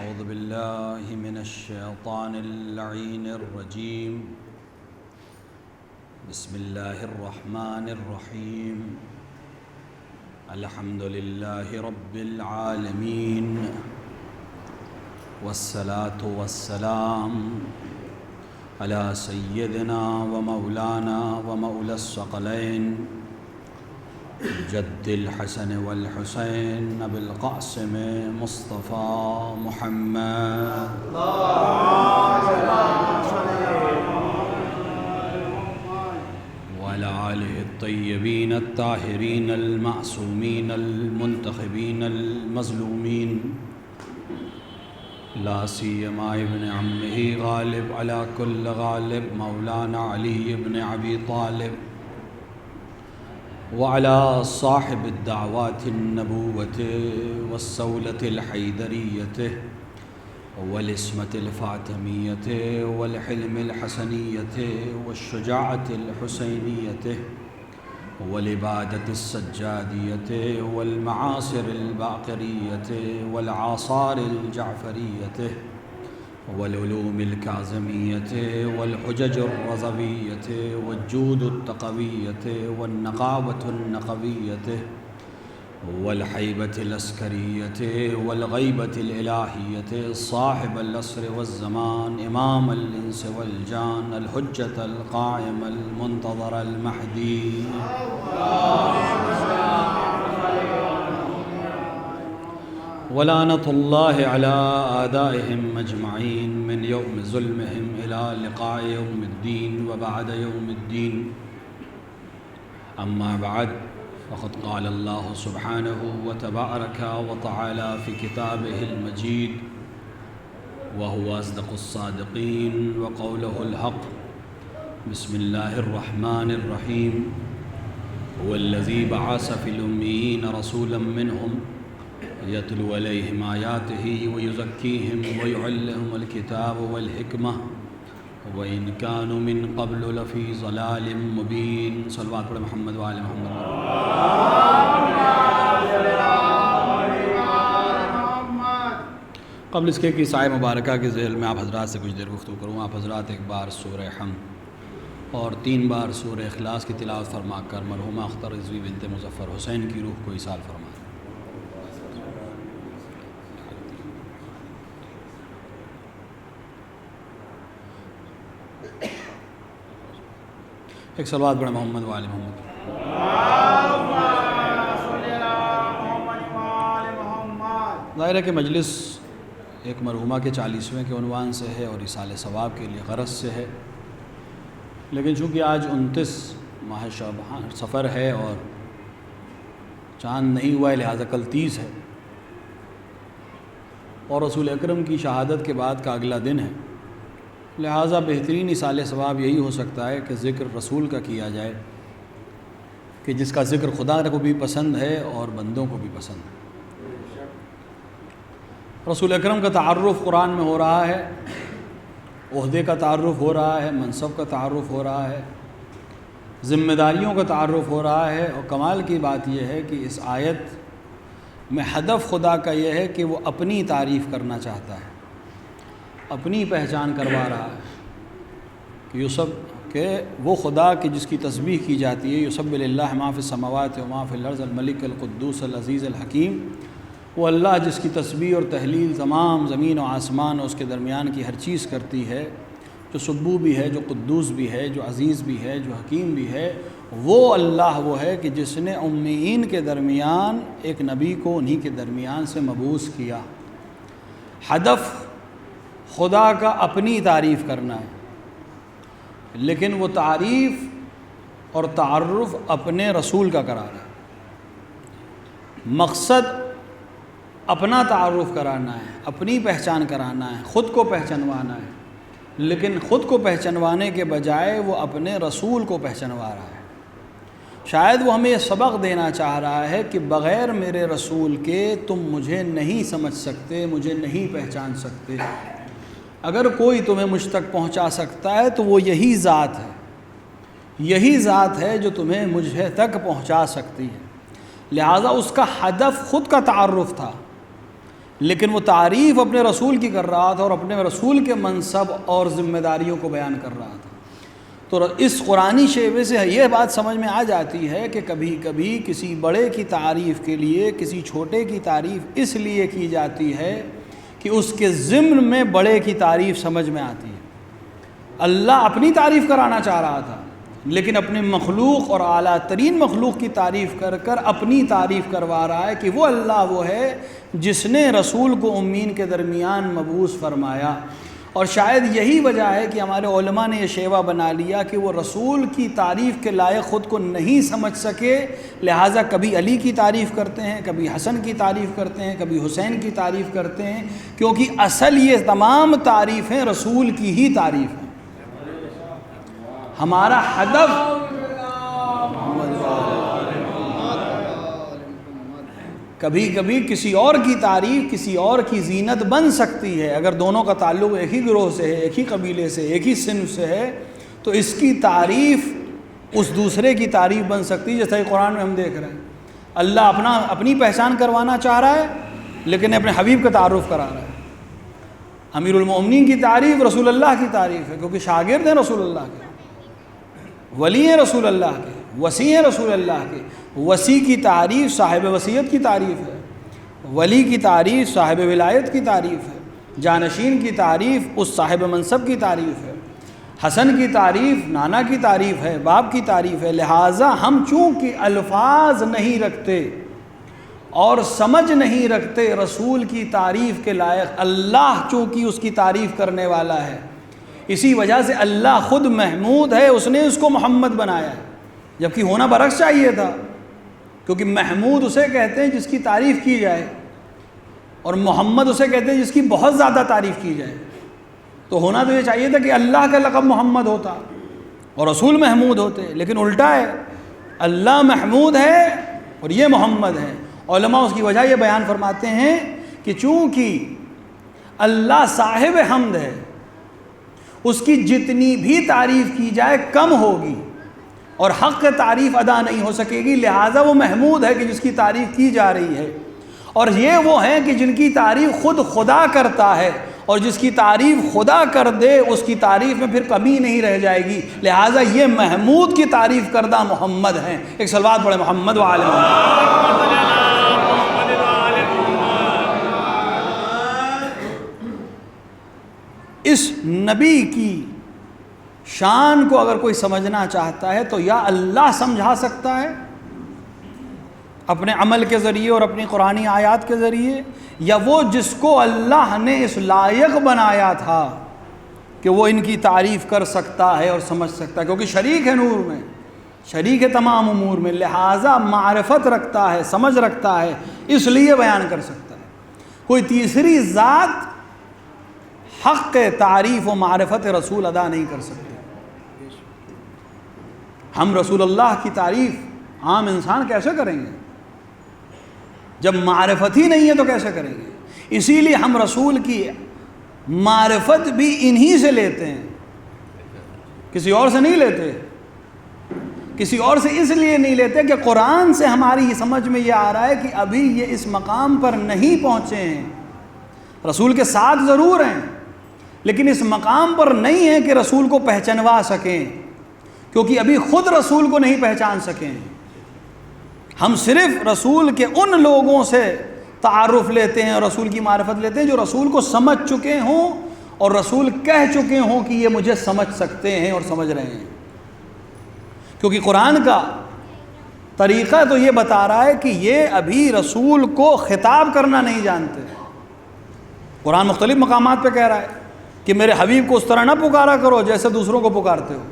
أعوذ بالله من الشيطان اللعين الرجيم. بسم الله الرحمن الرحيم. الحمد لله رب العالمين، والصلاة والسلام على سيدنا ومولانا ومولى الثقلين جد الحسن والحسين أبي القاسم مصطفى محمد وعلى آله الطيبين الطاهرين المعصومين المنتخبين المظلومين، لا سيما ابن عمه غالب على كل غالب مولانا علي بن أبي طالب، وعلى صاحب الدعوات النبوة والصولة الحيدرية والإسمة الفاطمية والحلم الحسنية والشجاعة الحسينية والعبادة السجادية والمعاصر الباقرية والآثار الجعفرية والعلوم الكاظمية والحجج الرضوية والجود التقوية والنقاوة النقوية والحيبة العسكرية والغيبة الإلهية، صاحب العصر والزمان، إمام الإنس والجان، الحجة القائم المنتظر المهدي، ولعنة الله على أعدائهم أجمعين من يوم ظلمهم إلى لقاء يوم الدين وبعد يوم الدين. أما بعد، فقد قال الله سبحانه وتبارك وتعالى في كتابه المجيد وهو أصدق الصادقين وقوله الحق: بسم الله الرحمن الرحيم. هو الذي بعث في الأميين رسولا منهم يتلو عليهم آياته ويزكيهم ويعلمهم الكتاب والحكمة وإن كانوا من قبل لفي ضلال مبين. صلوات پر محمد وآل محمد. قبل اس کے کہ سایہ مبارکہ کے ذیل میں آپ حضرات سے کچھ دیر گفتگو کروں، آپ حضرات ایک بار سورہ حمد اور 3 بار سورہ اخلاص کی تلاوت فرما کر مرحومہ اختر رضوی بنت مظفر حسین کی روح کو ایصال فرمائیں. ایک صلوات پڑھیں محمد وآل محمد. ظاہر ہے کہ مجلس ایک مرحومہ کے 40ویں کے عنوان سے ہے اور ایصال ثواب کے لیے غرض سے ہے، لیکن چونکہ آج 29 ماہ شعبان سفر ہے اور چاند نہیں ہوا ہے، لہٰذا کل 30 ہے اور رسول اکرم کی شہادت کے بعد کا اگلا دن ہے، لہٰذا بہترین ایصال ثواب یہی ہو سکتا ہے کہ ذکر رسول کا کیا جائے، کہ جس کا ذکر خدا کو بھی پسند ہے اور بندوں کو بھی پسند ہے. رسول اکرم کا تعارف قرآن میں ہو رہا ہے، عہدے کا تعارف ہو رہا ہے، منصب کا تعارف ہو رہا ہے، ذمہ داریوں کا تعارف ہو رہا ہے، اور کمال کی بات یہ ہے کہ اس آیت میں ہدف خدا کا یہ ہے کہ وہ اپنی تعریف کرنا چاہتا ہے، اپنی پہچان کروا رہا ہے کہ کہ وہ خدا کی جس کی تسبیح کی جاتی ہے، یسبح للہ ما فی السماوات و ما فی الارض الملک القدوس العزیز الحکیم، وہ اللہ جس کی تسبیح اور تحلیل تمام زمین و آسمان اور اس کے درمیان کی ہر چیز کرتی ہے، جو سبوح بھی ہے، جو قدوس بھی ہے، جو عزیز بھی ہے، جو حکیم بھی ہے، وہ اللہ وہ ہے کہ جس نے امیین کے درمیان ایک نبی کو انہی کے درمیان سے مبعوث کیا. ہدف خدا کا اپنی تعریف کرنا ہے، لیکن وہ تعریف اور تعارف اپنے رسول کا کرا رہا ہے. مقصد اپنا تعارف کرانا ہے، اپنی پہچان کرانا ہے، خود کو پہچنوانا ہے، لیکن خود کو پہچنوانے کے بجائے وہ اپنے رسول کو پہچنوا رہا ہے. شاید وہ ہمیں یہ سبق دینا چاہ رہا ہے کہ بغیر میرے رسول کے تم مجھے نہیں سمجھ سکتے، مجھے نہیں پہچان سکتے. اگر کوئی تمہیں مجھ تک پہنچا سکتا ہے تو وہ یہی ذات ہے، یہی ذات ہے جو تمہیں مجھے تک پہنچا سکتی ہے. لہٰذا اس کا ہدف خود کا تعارف تھا، لیکن وہ تعریف اپنے رسول کی کر رہا تھا اور اپنے رسول کے منصب اور ذمہ داریوں کو بیان کر رہا تھا۔ تو اس قرآنی شیوے سے یہ بات سمجھ میں آ جاتی ہے کہ کبھی کبھی کسی بڑے کی تعریف کے لیے کسی چھوٹے کی تعریف اس لیے کی جاتی ہے کہ اس کے ضمن میں بڑے کی تعریف سمجھ میں آتی ہے۔ اللہ اپنی تعریف کرانا چاہ رہا تھا، لیکن اپنے مخلوق اور اعلیٰ ترین مخلوق کی تعریف کر کر اپنی تعریف کروا رہا ہے کہ وہ اللہ وہ ہے جس نے رسول کو امین کے درمیان مبعوث فرمایا۔ اور شاید یہی وجہ ہے کہ ہمارے علماء نے یہ شیوا بنا لیا کہ وہ رسول کی تعریف کے لائق خود کو نہیں سمجھ سکے، لہٰذا کبھی علی کی تعریف کرتے ہیں، کبھی حسن کی تعریف کرتے ہیں، کبھی حسین کی تعریف کرتے ہیں، کیونکہ اصل یہ تمام تعریفیں رسول کی ہی تعریف ہیں۔ ہمارا ہدف کبھی کبھی کسی اور کی تعریف کسی اور کی زینت بن سکتی ہے، اگر دونوں کا تعلق ایک ہی گروہ سے ہے، ایک ہی قبیلے سے، ایک ہی صنف سے ہے، تو اس کی تعریف اس دوسرے کی تعریف بن سکتی ہے، جیسا کہ قرآن میں ہم دیکھ رہے ہیں۔ اللہ اپنی پہچان کروانا چاہ رہا ہے لیکن اپنے حبیب کا تعارف کرا رہا ہے۔ امیر المومنین کی تعریف رسول اللہ کی تعریف ہے، کیونکہ شاگرد ہیں رسول اللہ کے، ولی ہیں رسول اللہ کے، وصی ہیں رسول اللہ کے۔ وصی کی تعریف صاحب وصیت کی تعریف ہے، ولی کی تعریف صاحب ولایت کی تعریف ہے، جانشین کی تعریف اس صاحب منصب کی تعریف ہے، حسن کی تعریف نانا کی تعریف ہے، باپ کی تعریف ہے۔ لہٰذا ہم چونکہ الفاظ نہیں رکھتے اور سمجھ نہیں رکھتے رسول کی تعریف کے لائق، اللہ چونکہ اس کی تعریف کرنے والا ہے، اسی وجہ سے اللہ خود محمود ہے، اس نے اس کو محمد بنایا ہے، جبکہ ہونا برعکس چاہیے تھا، کیونکہ محمود اسے کہتے ہیں جس کی تعریف کی جائے اور محمد اسے کہتے ہیں جس کی بہت زیادہ تعریف کی جائے۔ تو ہونا تو یہ چاہیے تھا کہ اللہ کا لقب محمد ہوتا اور رسول محمود ہوتے، لیکن الٹا ہے، اللہ محمود ہے اور یہ محمد ہے۔ علماء اس کی وجہ یہ بیان فرماتے ہیں کہ چونکہ اللہ صاحب حمد ہے، اس کی جتنی بھی تعریف کی جائے کم ہوگی اور حق تعریف ادا نہیں ہو سکے گی، لہٰذا وہ محمود ہے کہ جس کی تعریف کی جا رہی ہے۔ اور یہ وہ ہیں کہ جن کی تعریف خود خدا کرتا ہے، اور جس کی تعریف خدا کر دے اس کی تعریف میں پھر کمی نہیں رہ جائے گی، لہٰذا یہ محمود کی تعریف کردہ محمد ہیں۔ ایک صلوات پڑھیں محمد وآل محمد۔ اس نبی کی شان کو اگر کوئی سمجھنا چاہتا ہے تو یا اللہ سمجھا سکتا ہے اپنے عمل کے ذریعے اور اپنی قرآنی آیات کے ذریعے، یا وہ جس کو اللہ نے اس لائق بنایا تھا کہ وہ ان کی تعریف کر سکتا ہے اور سمجھ سکتا ہے، کیونکہ شریک ہے نور میں، شریک ہے تمام امور میں، لہٰذا معرفت رکھتا ہے، سمجھ رکھتا ہے، اس لیے بیان کر سکتا ہے۔ کوئی تیسری ذات حق تعریف و معرفت رسول ادا نہیں کر سکتے۔ ہم رسول اللہ کی تعریف عام انسان کیسے کریں گے جب معرفت ہی نہیں ہے؟ تو کیسے کریں گے؟ اسی لیے ہم رسول کی معرفت بھی انہی سے لیتے ہیں، کسی اور سے نہیں لیتے۔ کسی اور سے اس لیے نہیں لیتے کہ قرآن سے ہماری سمجھ میں یہ آ رہا ہے کہ ابھی یہ اس مقام پر نہیں پہنچے ہیں، رسول کے ساتھ ضرور ہیں لیکن اس مقام پر نہیں ہیں کہ رسول کو پہچانوا سکیں، کیونکہ ابھی خود رسول کو نہیں پہچان سکیں۔ ہم صرف رسول کے ان لوگوں سے تعارف لیتے ہیں اور رسول کی معرفت لیتے ہیں جو رسول کو سمجھ چکے ہوں اور رسول کہہ چکے ہوں کہ یہ مجھے سمجھ سکتے ہیں اور سمجھ رہے ہیں، کیونکہ قرآن کا طریقہ تو یہ بتا رہا ہے کہ یہ ابھی رسول کو خطاب کرنا نہیں جانتے۔ قرآن مختلف مقامات پہ کہہ رہا ہے کہ میرے حبیب کو اس طرح نہ پکارا کرو جیسے دوسروں کو پکارتے ہو،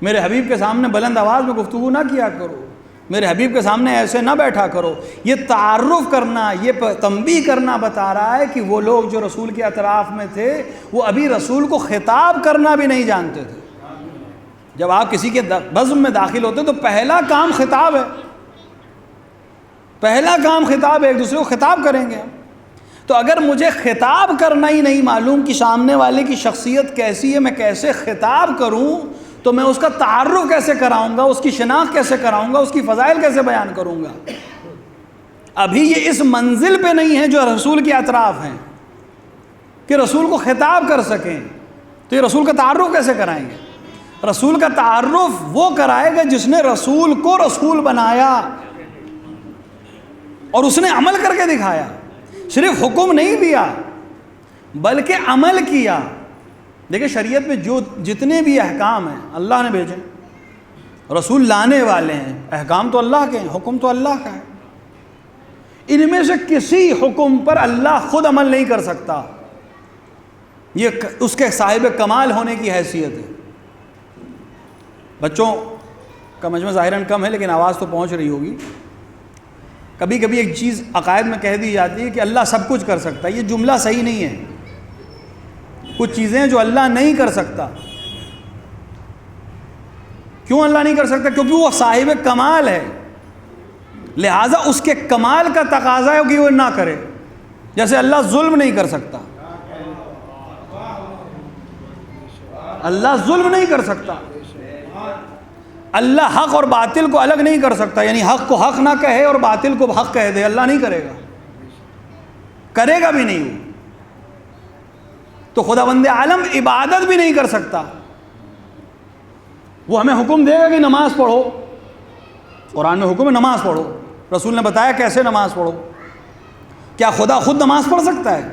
میرے حبیب کے سامنے بلند آواز میں گفتگو نہ کیا کرو، میرے حبیب کے سامنے ایسے نہ بیٹھا کرو۔ یہ تعارف کرنا، یہ تنبیہ کرنا بتا رہا ہے کہ وہ لوگ جو رسول کے اطراف میں تھے وہ ابھی رسول کو خطاب کرنا بھی نہیں جانتے تھے۔ جب آپ کسی کے بزم میں داخل ہوتے تو پہلا کام خطاب ہے، پہلا کام خطاب ہے، ایک دوسرے کو خطاب کریں گے۔ تو اگر مجھے خطاب کرنا ہی نہیں معلوم کہ سامنے والے کی شخصیت کیسی ہے، میں کیسے خطاب کروں، تو میں اس کا تعارف کیسے کراؤں گا، اس کی شناخت کیسے کراؤں گا، اس کی فضائل کیسے بیان کروں گا؟ ابھی یہ اس منزل پہ نہیں ہے جو رسول کے اطراف ہیں کہ رسول کو خطاب کر سکیں، تو یہ رسول کا تعارف کیسے کرائیں گے؟ رسول کا تعارف وہ کرائے گا جس نے رسول کو رسول بنایا اور اس نے عمل کر کے دکھایا، صرف حکم نہیں دیا بلکہ عمل کیا۔ دیکھیں شریعت میں جو جتنے بھی احکام ہیں اللہ نے بھیجے، رسول لانے والے ہیں، احکام تو اللہ کے ہیں، حکم تو اللہ کا ہے، ان میں سے کسی حکم پر اللہ خود عمل نہیں کر سکتا، یہ اس کے صاحب کمال ہونے کی حیثیت ہے۔ بچوں کا مجمع ظاہراً کم ہے لیکن آواز تو پہنچ رہی ہوگی۔ کبھی کبھی ایک چیز عقائد میں کہہ دی جاتی ہے کہ اللہ سب کچھ کر سکتا ہے، یہ جملہ صحیح نہیں ہے۔ کچھ چیزیں جو اللہ نہیں کر سکتا، کیوں اللہ نہیں کر سکتا؟ کیونکہ وہ صاحب کمال ہے، لہٰذا اس کے کمال کا تقاضا ہے کہ وہ نہ کرے۔ جیسے اللہ ظلم نہیں کر سکتا، اللہ ظلم نہیں کر سکتا، اللہ حق اور باطل کو الگ نہیں کر سکتا، یعنی حق کو حق نہ کہے اور باطل کو حق کہہ دے، اللہ نہیں کرے گا، کرے گا بھی نہیں وہ۔ تو خداوند عالم عبادت بھی نہیں کر سکتا، وہ ہمیں حکم دے گا کہ نماز پڑھو، قرآن میں حکم ہے نماز پڑھو، رسول نے بتایا کیسے نماز پڑھو۔ کیا خدا خود نماز پڑھ سکتا ہے؟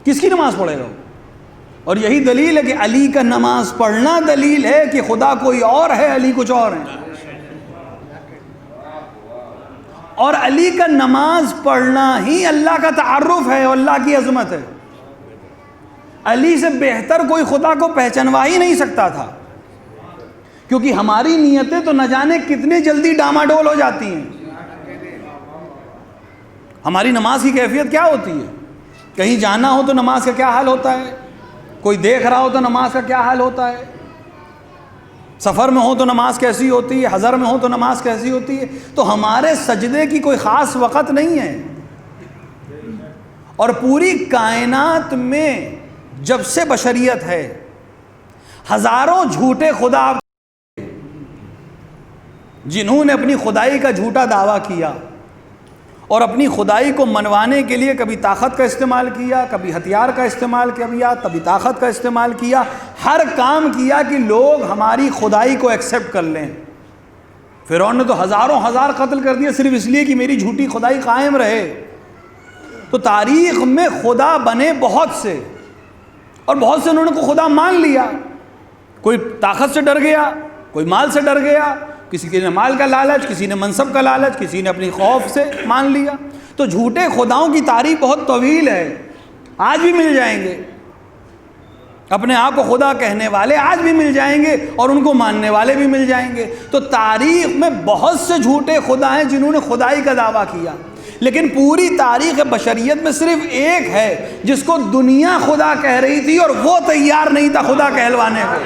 کس کی نماز پڑھے گا؟ اور یہی دلیل ہے کہ علی کا نماز پڑھنا دلیل ہے کہ خدا کوئی اور ہے، علی کچھ اور ہے۔ اور علی کا نماز پڑھنا ہی اللہ کا تعارف ہے اور اللہ کی عظمت ہے۔ علی سے بہتر کوئی خدا کو پہچانوا ہی نہیں سکتا تھا، کیونکہ ہماری نیتیں تو نہ جانے کتنے جلدی ڈاماڈول ہو جاتی ہیں۔ ہماری نماز کی کیفیت کیا ہوتی ہے؟ کہیں جانا ہو تو نماز کا کیا حال ہوتا ہے، کوئی دیکھ رہا ہو تو نماز کا کیا حال ہوتا ہے، سفر میں ہو تو نماز کیسی ہوتی ہے، حضر میں ہو تو نماز کیسی ہوتی ہے۔ تو ہمارے سجدے کی کوئی خاص وقت نہیں ہے، اور پوری کائنات میں جب سے بشریت ہے ہزاروں جھوٹے خدا جنہوں نے اپنی خدائی کا جھوٹا دعویٰ کیا اور اپنی خدائی کو منوانے کے لیے کبھی طاقت کا استعمال کیا، کبھی ہتھیار کا استعمال کیا، کبھی طاقت کا استعمال کیا، ہر کام کیا کہ لوگ ہماری خدائی کو ایکسیپٹ کر لیں۔ فرعون نے تو ہزاروں ہزار قتل کر دیا صرف اس لیے کہ میری جھوٹی خدائی قائم رہے۔ تو تاریخ میں خدا بنے بہت سے، اور بہت سے انہوں نے کو خدا مان لیا، کوئی طاقت سے ڈر گیا، کوئی مال سے ڈر گیا، کسی نے مال کا لالچ، کسی نے منصب کا لالچ، کسی نے اپنی خوف سے مان لیا۔ تو جھوٹے خداؤں کی تاریخ بہت طویل ہے، آج بھی مل جائیں گے، اپنے آپ کو خدا کہنے والے آج بھی مل جائیں گے اور ان کو ماننے والے بھی مل جائیں گے۔ تو تاریخ میں بہت سے جھوٹے خدا ہیں جنہوں نے خدائی کا دعویٰ کیا، لیکن پوری تاریخ بشریت میں صرف ایک ہے جس کو دنیا خدا کہہ رہی تھی اور وہ تیار نہیں تھا خدا کہلوانے کو۔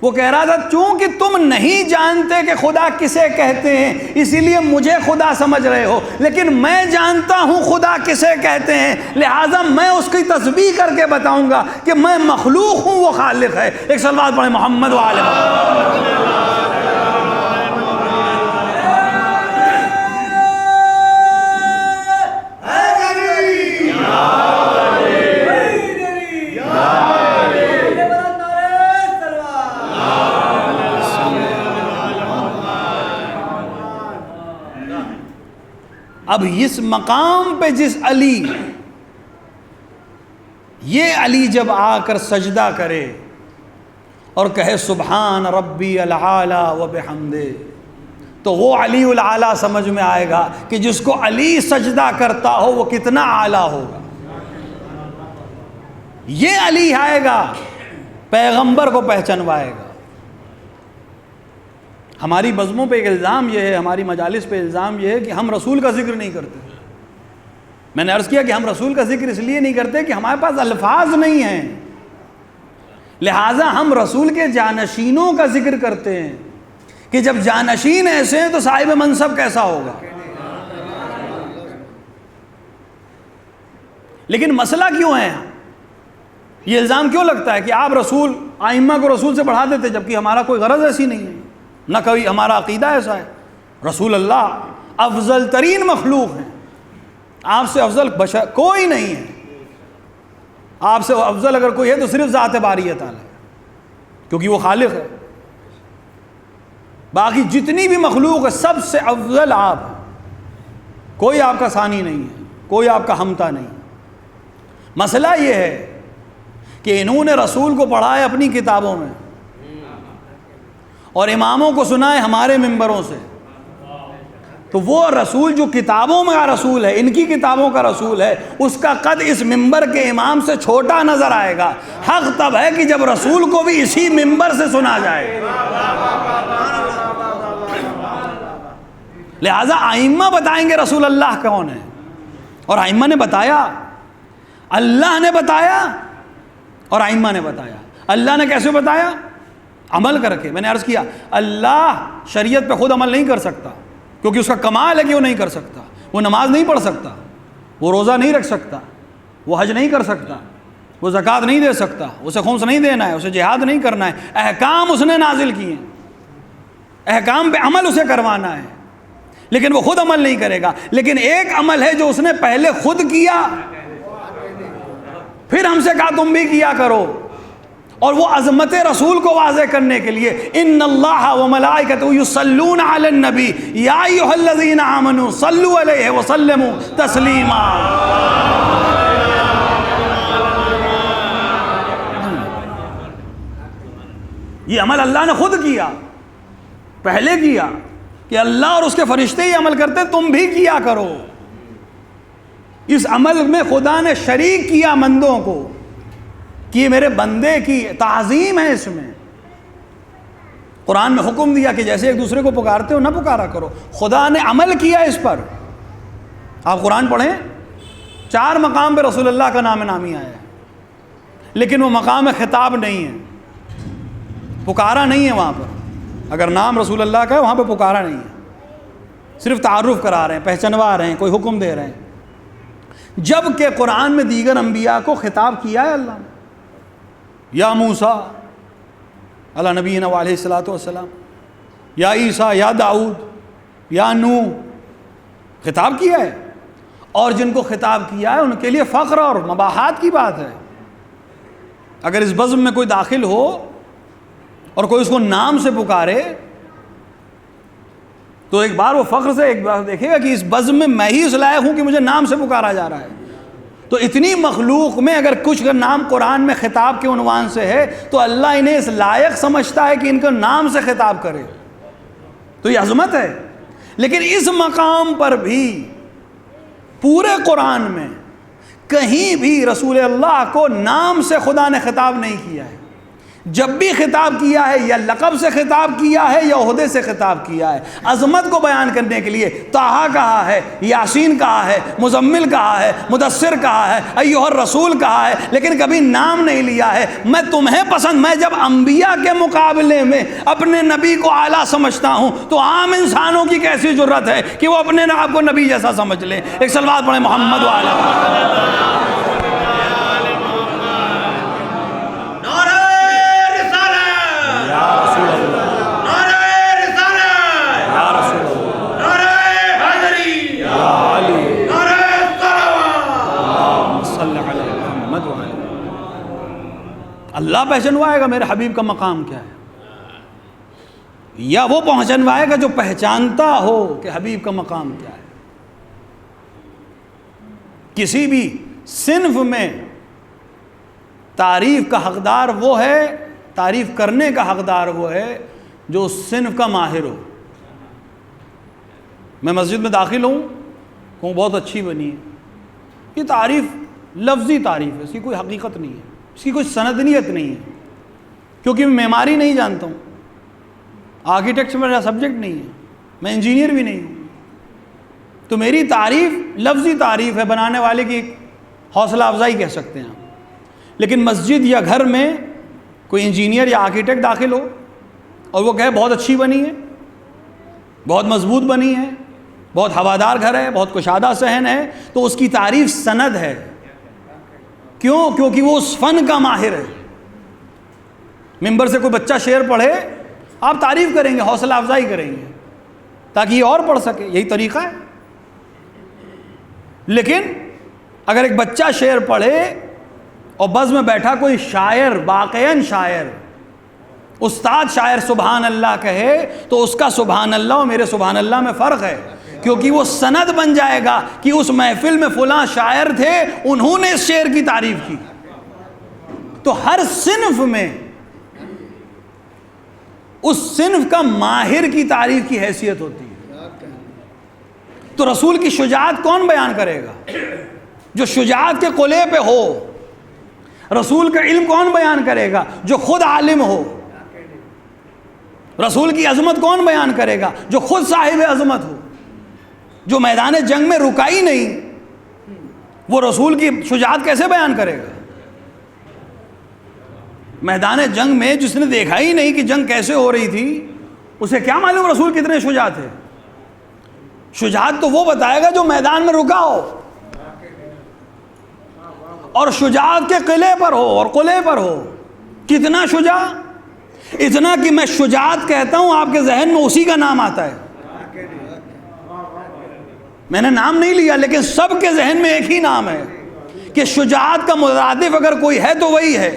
وہ کہہ رہا تھا چونکہ تم نہیں جانتے کہ خدا کسے کہتے ہیں اسی لیے مجھے خدا سمجھ رہے ہو، لیکن میں جانتا ہوں خدا کسے کہتے ہیں، لہٰذا میں اس کی تسبیح کر کے بتاؤں گا کہ میں مخلوق ہوں، وہ خالق ہے۔ ایک صلوات پڑھیں محمد وآلہ محمد۔ اب اس مقام پہ جس علی، یہ علی جب آ کر سجدہ کرے اور کہے سبحان ربی العالی و بحمدہ، تو وہ علی العالی سمجھ میں آئے گا کہ جس کو علی سجدہ کرتا ہو وہ کتنا اعلیٰ ہوگا۔ یہ علی آئے گا، پیغمبر کو پہچنوائے گا۔ ہماری بزموں پہ ایک الزام یہ ہے، ہماری مجالس پہ الزام یہ ہے کہ ہم رسول کا ذکر نہیں کرتے۔ میں نے عرض کیا کہ ہم رسول کا ذکر اس لیے نہیں کرتے کہ ہمارے پاس الفاظ نہیں ہیں، لہٰذا ہم رسول کے جانشینوں کا ذکر کرتے ہیں کہ جب جانشین ایسے ہیں تو صاحب منصب کیسا ہوگا۔ لیکن مسئلہ کیوں ہے، یہ الزام کیوں لگتا ہے کہ آپ رسول ائمہ کو رسول سے بڑھا دیتے جبکہ ہمارا کوئی غرض ایسی نہیں ہے۔ نہ کوئی ہمارا عقیدہ ایسا ہے. رسول اللہ افضل ترین مخلوق ہیں. آپ سے افضل بشر کوئی نہیں ہے. آپ سے افضل اگر کوئی ہے تو صرف ذات باری تعالی، کیونکہ وہ خالق ہے. باقی جتنی بھی مخلوق ہے سب سے افضل آپ ہیں. کوئی آپ کا ثانی نہیں ہے، کوئی آپ کا ہمتا نہیں. مسئلہ یہ ہے کہ انہوں نے رسول کو پڑھا ہے اپنی کتابوں میں اور اماموں کو سنا ہے ہمارے ممبروں سے. تو وہ رسول جو کتابوں میں کا رسول ہے، ان کی کتابوں کا رسول ہے، اس کا قد اس ممبر کے امام سے چھوٹا نظر آئے گا. حق تب ہے کہ جب رسول کو بھی اسی ممبر سے سنا جائے. لہذا ائمہ بتائیں گے رسول اللہ کون ہے، اور ائمہ نے بتایا، اللہ نے بتایا اور ائمہ نے بتایا. اللہ نے کیسے بتایا؟ عمل کر کے. میں نے عرض کیا اللہ شریعت پہ خود عمل نہیں کر سکتا، کیونکہ اس کا کمال ہے کہ وہ نہیں کر سکتا. وہ نماز نہیں پڑھ سکتا، وہ روزہ نہیں رکھ سکتا، وہ حج نہیں کر سکتا، وہ زکوٰۃ نہیں دے سکتا، اسے خمس نہیں دینا ہے، اسے جہاد نہیں کرنا ہے. احکام اس نے نازل کیے ہیں، احکام پہ عمل اسے کروانا ہے، لیکن وہ خود عمل نہیں کرے گا. لیکن ایک عمل ہے جو اس نے پہلے خود کیا، پھر ہم سے کہا تم بھی کیا کرو. اور وہ عظمت رسول کو واضح کرنے کے لیے ان اللہ وملائکتہ یصلون علی النبی یا ایھا الذین آمنوا صلوا علیہ وسلموا تسلیما. یہ عمل اللہ نے خود کیا، پہلے کیا کہ اللہ اور اس کے فرشتے ہی عمل کرتے، تم بھی کیا کرو. اس عمل میں خدا نے شریک کیا بندوں کو کہ یہ میرے بندے کی تعظیم ہے. اس میں قرآن میں حکم دیا کہ جیسے ایک دوسرے کو پکارتے ہو نہ پکارا کرو. خدا نے عمل کیا اس پر. آپ قرآن پڑھیں، 4 مقام پہ رسول اللہ کا نام نامی آیا ہے، لیکن وہ مقام خطاب نہیں ہے، پکارا نہیں ہے وہاں پر. اگر نام رسول اللہ کا ہے وہاں پہ پکارا نہیں ہے، صرف تعارف کرا رہے ہیں، پہچنوا رہے ہیں، کوئی حکم دے رہے ہیں. جبکہ قرآن میں دیگر انبیاء کو خطاب کیا ہے اللہ نے. یا موسیٰ علی نبینا علیہ الصلوۃ والسلام، یا عیسیٰ، یا داؤد، یا نوح، خطاب کیا ہے. اور جن کو خطاب کیا ہے ان کے لیے فخر اور مباحات کی بات ہے. اگر اس بزم میں کوئی داخل ہو اور کوئی اس کو نام سے پکارے تو ایک بار وہ فخر سے ایک بار دیکھے گا کہ اس بزم میں میں ہی اس لائق ہوں کہ مجھے نام سے پکارا جا رہا ہے. تو اتنی مخلوق میں اگر کچھ نام قرآن میں خطاب کے عنوان سے ہے تو اللہ انہیں اس لائق سمجھتا ہے کہ ان کو نام سے خطاب کرے. تو یہ عظمت ہے. لیکن اس مقام پر بھی پورے قرآن میں کہیں بھی رسول اللہ کو نام سے خدا نے خطاب نہیں کیا ہے. جب بھی خطاب کیا ہے یا لقب سے خطاب کیا ہے یا عہدے سے خطاب کیا ہے. عظمت کو بیان کرنے کے لیے طٰہٰ کہا ہے، یاسین کہا ہے، مزمل کہا ہے، مدثر کہا ہے، ایھا الرسول کہا ہے، لیکن کبھی نام نہیں لیا ہے. میں تمہیں پسند، میں جب انبیاء کے مقابلے میں اپنے نبی کو اعلیٰ سمجھتا ہوں تو عام انسانوں کی کیسی جرت ہے کہ وہ اپنے آپ کو نبی جیسا سمجھ لیں. ایک صلوات پڑھیں محمد وعلیہ. اللہ پہچنوائے گا میرے حبیب کا مقام کیا ہے، یا وہ پہچنوائے گا جو پہچانتا ہو کہ حبیب کا مقام کیا ہے. کسی بھی صنف میں تعریف کا حقدار وہ ہے، تعریف کرنے کا حقدار وہ ہے جو اس صنف کا ماہر ہو. میں مسجد میں داخل ہوں، کہوں بہت اچھی بنی ہے، یہ تعریف لفظی تعریف ہے، اس کی کوئی حقیقت نہیں ہے، اس کی کوئی سندنیت نہیں ہے، کیونکہ میں معماری نہیں جانتا ہوں، آرکیٹیکچر میرا سبجیکٹ نہیں ہے، میں انجینئر بھی نہیں ہوں. تو میری تعریف لفظی تعریف ہے، بنانے والے کی حوصلہ افزائی کہہ سکتے ہیں. لیکن مسجد یا گھر میں کوئی انجینئر یا آرکیٹیکٹ داخل ہو اور وہ کہے بہت اچھی بنی ہے، بہت مضبوط بنی ہے، بہت ہوادار گھر ہے، بہت کشادہ صحن ہے، تو اس کی تعریف سند ہے. کیوں؟ کیونکہ وہ اس فن کا ماہر ہے. ممبر سے کوئی بچہ شعر پڑھے آپ تعریف کریں گے، حوصلہ افزائی کریں گے تاکہ یہ اور پڑھ سکے، یہی طریقہ ہے۔ لیکن اگر ایک بچہ شعر پڑھے اور بز میں بیٹھا کوئی شاعر، واقعاً شاعر، استاد شاعر سبحان اللہ کہے تو اس کا سبحان اللہ اور میرے سبحان اللہ میں فرق ہے، کیونکہ وہ سند بن جائے گا کہ اس محفل میں فلاں شاعر تھے، انہوں نے اس شعر کی تعریف کی۔ تو ہر صنف میں اس صنف کا ماہر کی تعریف کی حیثیت ہوتی ہے۔ تو رسول کی شجاعت کون بیان کرے گا؟ جو شجاعت کے قلعے پہ ہو۔ رسول کا علم کون بیان کرے گا؟ جو خود عالم ہو۔ رسول کی عظمت کون بیان کرے گا؟ جو خود صاحب عظمت ہو، جو میدان جنگ میں رکا ہی نہیں، وہ رسول کی شجاعت کیسے بیان کرے گا؟ میدان جنگ میں جس نے دیکھا ہی نہیں کہ جنگ کیسے ہو رہی تھی، اسے کیا معلوم رسول کتنے شجاع تھے؟ شجاعت تو وہ بتائے گا جو میدان میں رکا ہو، اور شجاعت کے قلعے پر ہو اور قلعے پر ہو۔ کتنا شجاع؟ اتنا کہ میں شجاعت کہتا ہوں آپ کے ذہن میں اسی کا نام آتا ہے۔ میں نے نام نہیں لیا، لیکن سب کے ذہن میں ایک ہی نام ہے کہ شجاعت کا مرادف اگر کوئی ہے تو وہی ہے۔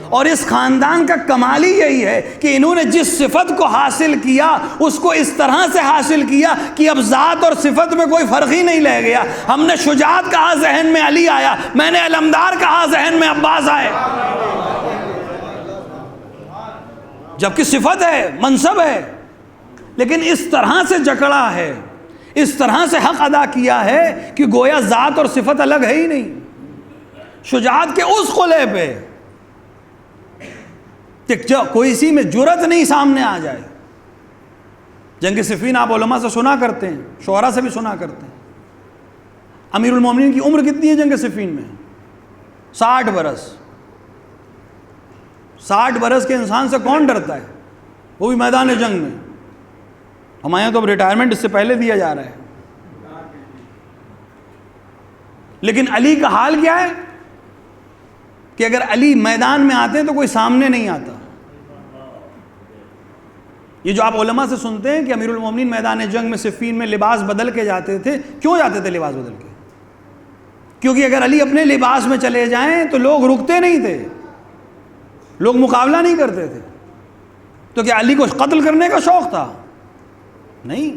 اور اس خاندان کا کمال ہی یہی ہے کہ انہوں نے جس صفت کو حاصل کیا اس کو اس طرح سے حاصل کیا کہ اب ذات اور صفت میں کوئی فرق ہی نہیں رہ گیا۔ ہم نے شجاعت کہا ذہن میں علی آیا، میں نے علمدار کہا ذہن میں عباس آئے، جبکہ صفت ہے، منصب ہے، لیکن اس طرح سے جکڑا ہے، اس طرح سے حق ادا کیا ہے کہ گویا ذات اور صفت الگ ہے ہی نہیں۔ شجاعت کے اس قلعے پہ کہ کوئی سی میں جرت نہیں سامنے آ جائے۔ جنگ صفین آپ علماء سے سنا کرتے ہیں، شعراء سے بھی سنا کرتے ہیں۔ امیر المومنین کی عمر کتنی ہے جنگ صفین میں؟ 60 برس۔ 60 برس کے انسان سے کون ڈرتا ہے؟ وہ بھی میدان جنگ میں۔ ہمارے یہاں تو اب ریٹائرمنٹ اس سے پہلے دیا جا رہا ہے۔ لیکن علی کا حال کیا ہے کہ اگر علی میدان میں آتے تو کوئی سامنے نہیں آتا۔ یہ جو آپ علماء سے سنتے ہیں کہ امیر المومنین میدان جنگ میں صفین میں لباس بدل کے جاتے تھے، کیوں جاتے تھے لباس بدل کے؟ کیونکہ اگر علی اپنے لباس میں چلے جائیں تو لوگ رکتے نہیں تھے، لوگ مقابلہ نہیں کرتے تھے۔ تو کیا علی کو قتل کرنے کا شوق تھا؟ نہیں،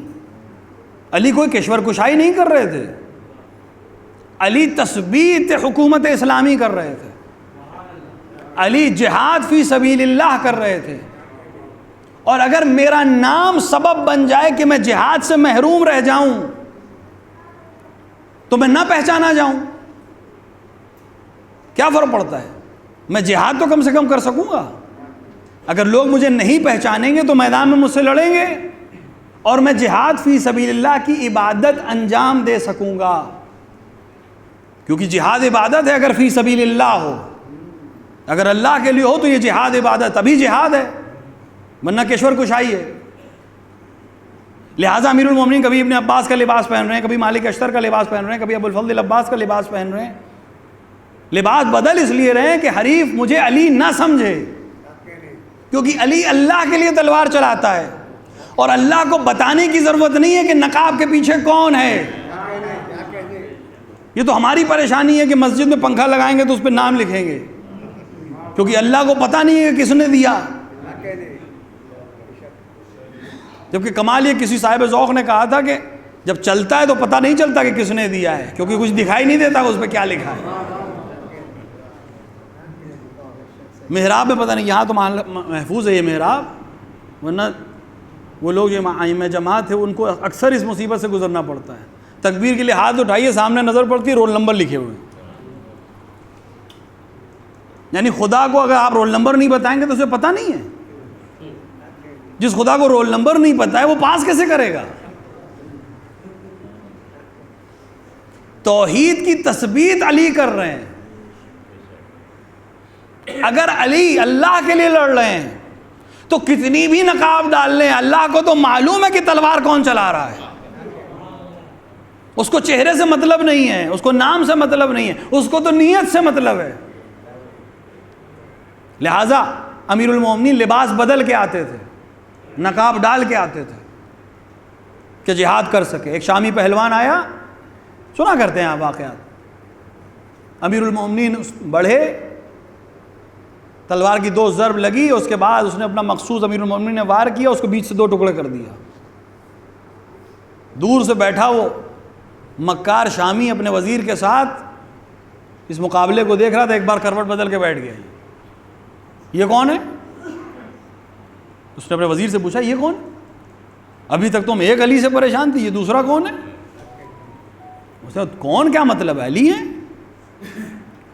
علی کوئی کشور کشائی نہیں کر رہے تھے، علی تثبیت حکومت اسلامی کر رہے تھے، علی جہاد فی سبیل اللہ کر رہے تھے۔ اور اگر میرا نام سبب بن جائے کہ میں جہاد سے محروم رہ جاؤں تو میں نہ پہچانا جاؤں، کیا فرق پڑتا ہے؟ میں جہاد تو کم سے کم کر سکوں گا۔ اگر لوگ مجھے نہیں پہچانیں گے تو میدان میں مجھ سے لڑیں گے، اور میں جہاد فی سبیل اللہ کی عبادت انجام دے سکوں گا، کیونکہ جہاد عبادت ہے اگر فی سبیل اللہ ہو۔ اگر اللہ کے لیے ہو تو یہ جہاد عبادت، تبھی جہاد ہے، ورنہ کشور کشائی ہے۔ لہٰذا امیر المومنین کبھی ابن عباس کا لباس پہن رہے ہیں، کبھی مالک اشتر کا لباس پہن رہے ہیں، کبھی ابو الفضل العباس کا لباس پہن رہے ہیں۔ لباس بدل اس لیے رہے ہیں کہ حریف مجھے علی نہ سمجھے، کیونکہ علی اللہ کے لیے تلوار چلاتا ہے، اور اللہ کو بتانے کی ضرورت نہیں ہے کہ نقاب کے پیچھے کون ہے۔ یہ تو ہماری پریشانی ہے کہ مسجد میں پنکھا لگائیں گے تو اس پہ نام لکھیں گے، کیونکہ اللہ کو پتہ نہیں ہے کہ کس نے دیا۔ جبکہ کمال یہ کسی صاحب ذوق نے کہا تھا کہ جب چلتا ہے تو پتہ نہیں چلتا کہ کس نے دیا ہے، کیونکہ کچھ دکھائی نہیں دیتا اس پہ کیا لکھا ہے۔ محراب میں پتہ نہیں، یہاں تو محفوظ ہے یہ محراب، ورنہ وہ لوگ جو ائمہ جماعت ہے ان کو اکثر اس مصیبت سے گزرنا پڑتا ہے۔ تکبیر کے لیے ہاتھ اٹھائیے، سامنے نظر پڑتی ہے رول نمبر لکھے ہوئے، یعنی خدا کو اگر آپ رول نمبر نہیں بتائیں گے تو اسے پتہ نہیں ہے۔ جس خدا کو رول نمبر نہیں پتہ ہے وہ پاس کیسے کرے گا؟ توحید کی تثبیت علی کر رہے ہیں۔ اگر علی اللہ کے لیے لڑ رہے ہیں تو کتنی بھی نقاب ڈال لیں، اللہ کو تو معلوم ہے کہ تلوار کون چلا رہا ہے۔ اس کو چہرے سے مطلب نہیں ہے، اس کو نام سے مطلب نہیں ہے، اس کو تو نیت سے مطلب ہے۔ لہٰذا امیر المومنین لباس بدل کے آتے تھے، نقاب ڈال کے آتے تھے کہ جہاد کر سکے. ایک شامی پہلوان آیا, سنا کرتے ہیں آپ واقعات. امیر المومنین بڑھے, تلوار کی 2 ضرب لگی, اس کے بعد اس نے اپنا مخصوص امیر المومنین نے وار کیا, اس کو بیچ سے 2 ٹکڑے کر دیا. دور سے بیٹھا وہ مکار شامی اپنے وزیر کے ساتھ اس مقابلے کو دیکھ رہا تھا, ایک بار کروٹ بدل کے بیٹھ گیا. یہ کون ہے؟ اس نے اپنے وزیر سے پوچھا, یہ کون؟ ابھی تک تم ایک علی سے پریشان تھی, یہ دوسرا کون ہے؟ اس نے کون کیا مطلب ہے, علی ہے؟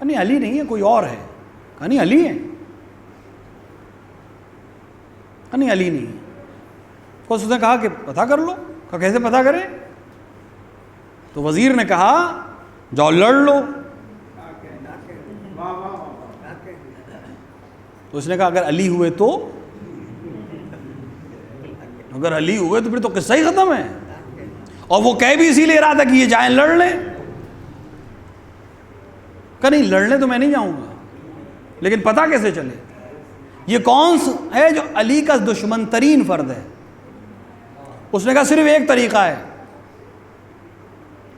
نہیں علی نہیں ہے, کوئی اور ہے. کہا نہیں علی ہے. نہیں علی نہیں ہے. تو اس نے کہا کہ پتہ کر لو. کہا کیسے پتہ کریں؟ تو وزیر نے کہا جاؤ لڑ لو. تو اس نے کہا اگر علی ہوئے تو, اگر علی ہوئے تو پھر تو قصہ ہی ختم ہے. اور وہ کہہ بھی اسی لیے رہا تھا کہ یہ جائیں لڑ لیں. کہ نہیں لڑنے تو میں نہیں جاؤں گا, لیکن پتہ کیسے چلے یہ کون ہے جو علی کا دشمن ترین فرد ہے؟ اس نے کہا صرف ایک طریقہ ہے,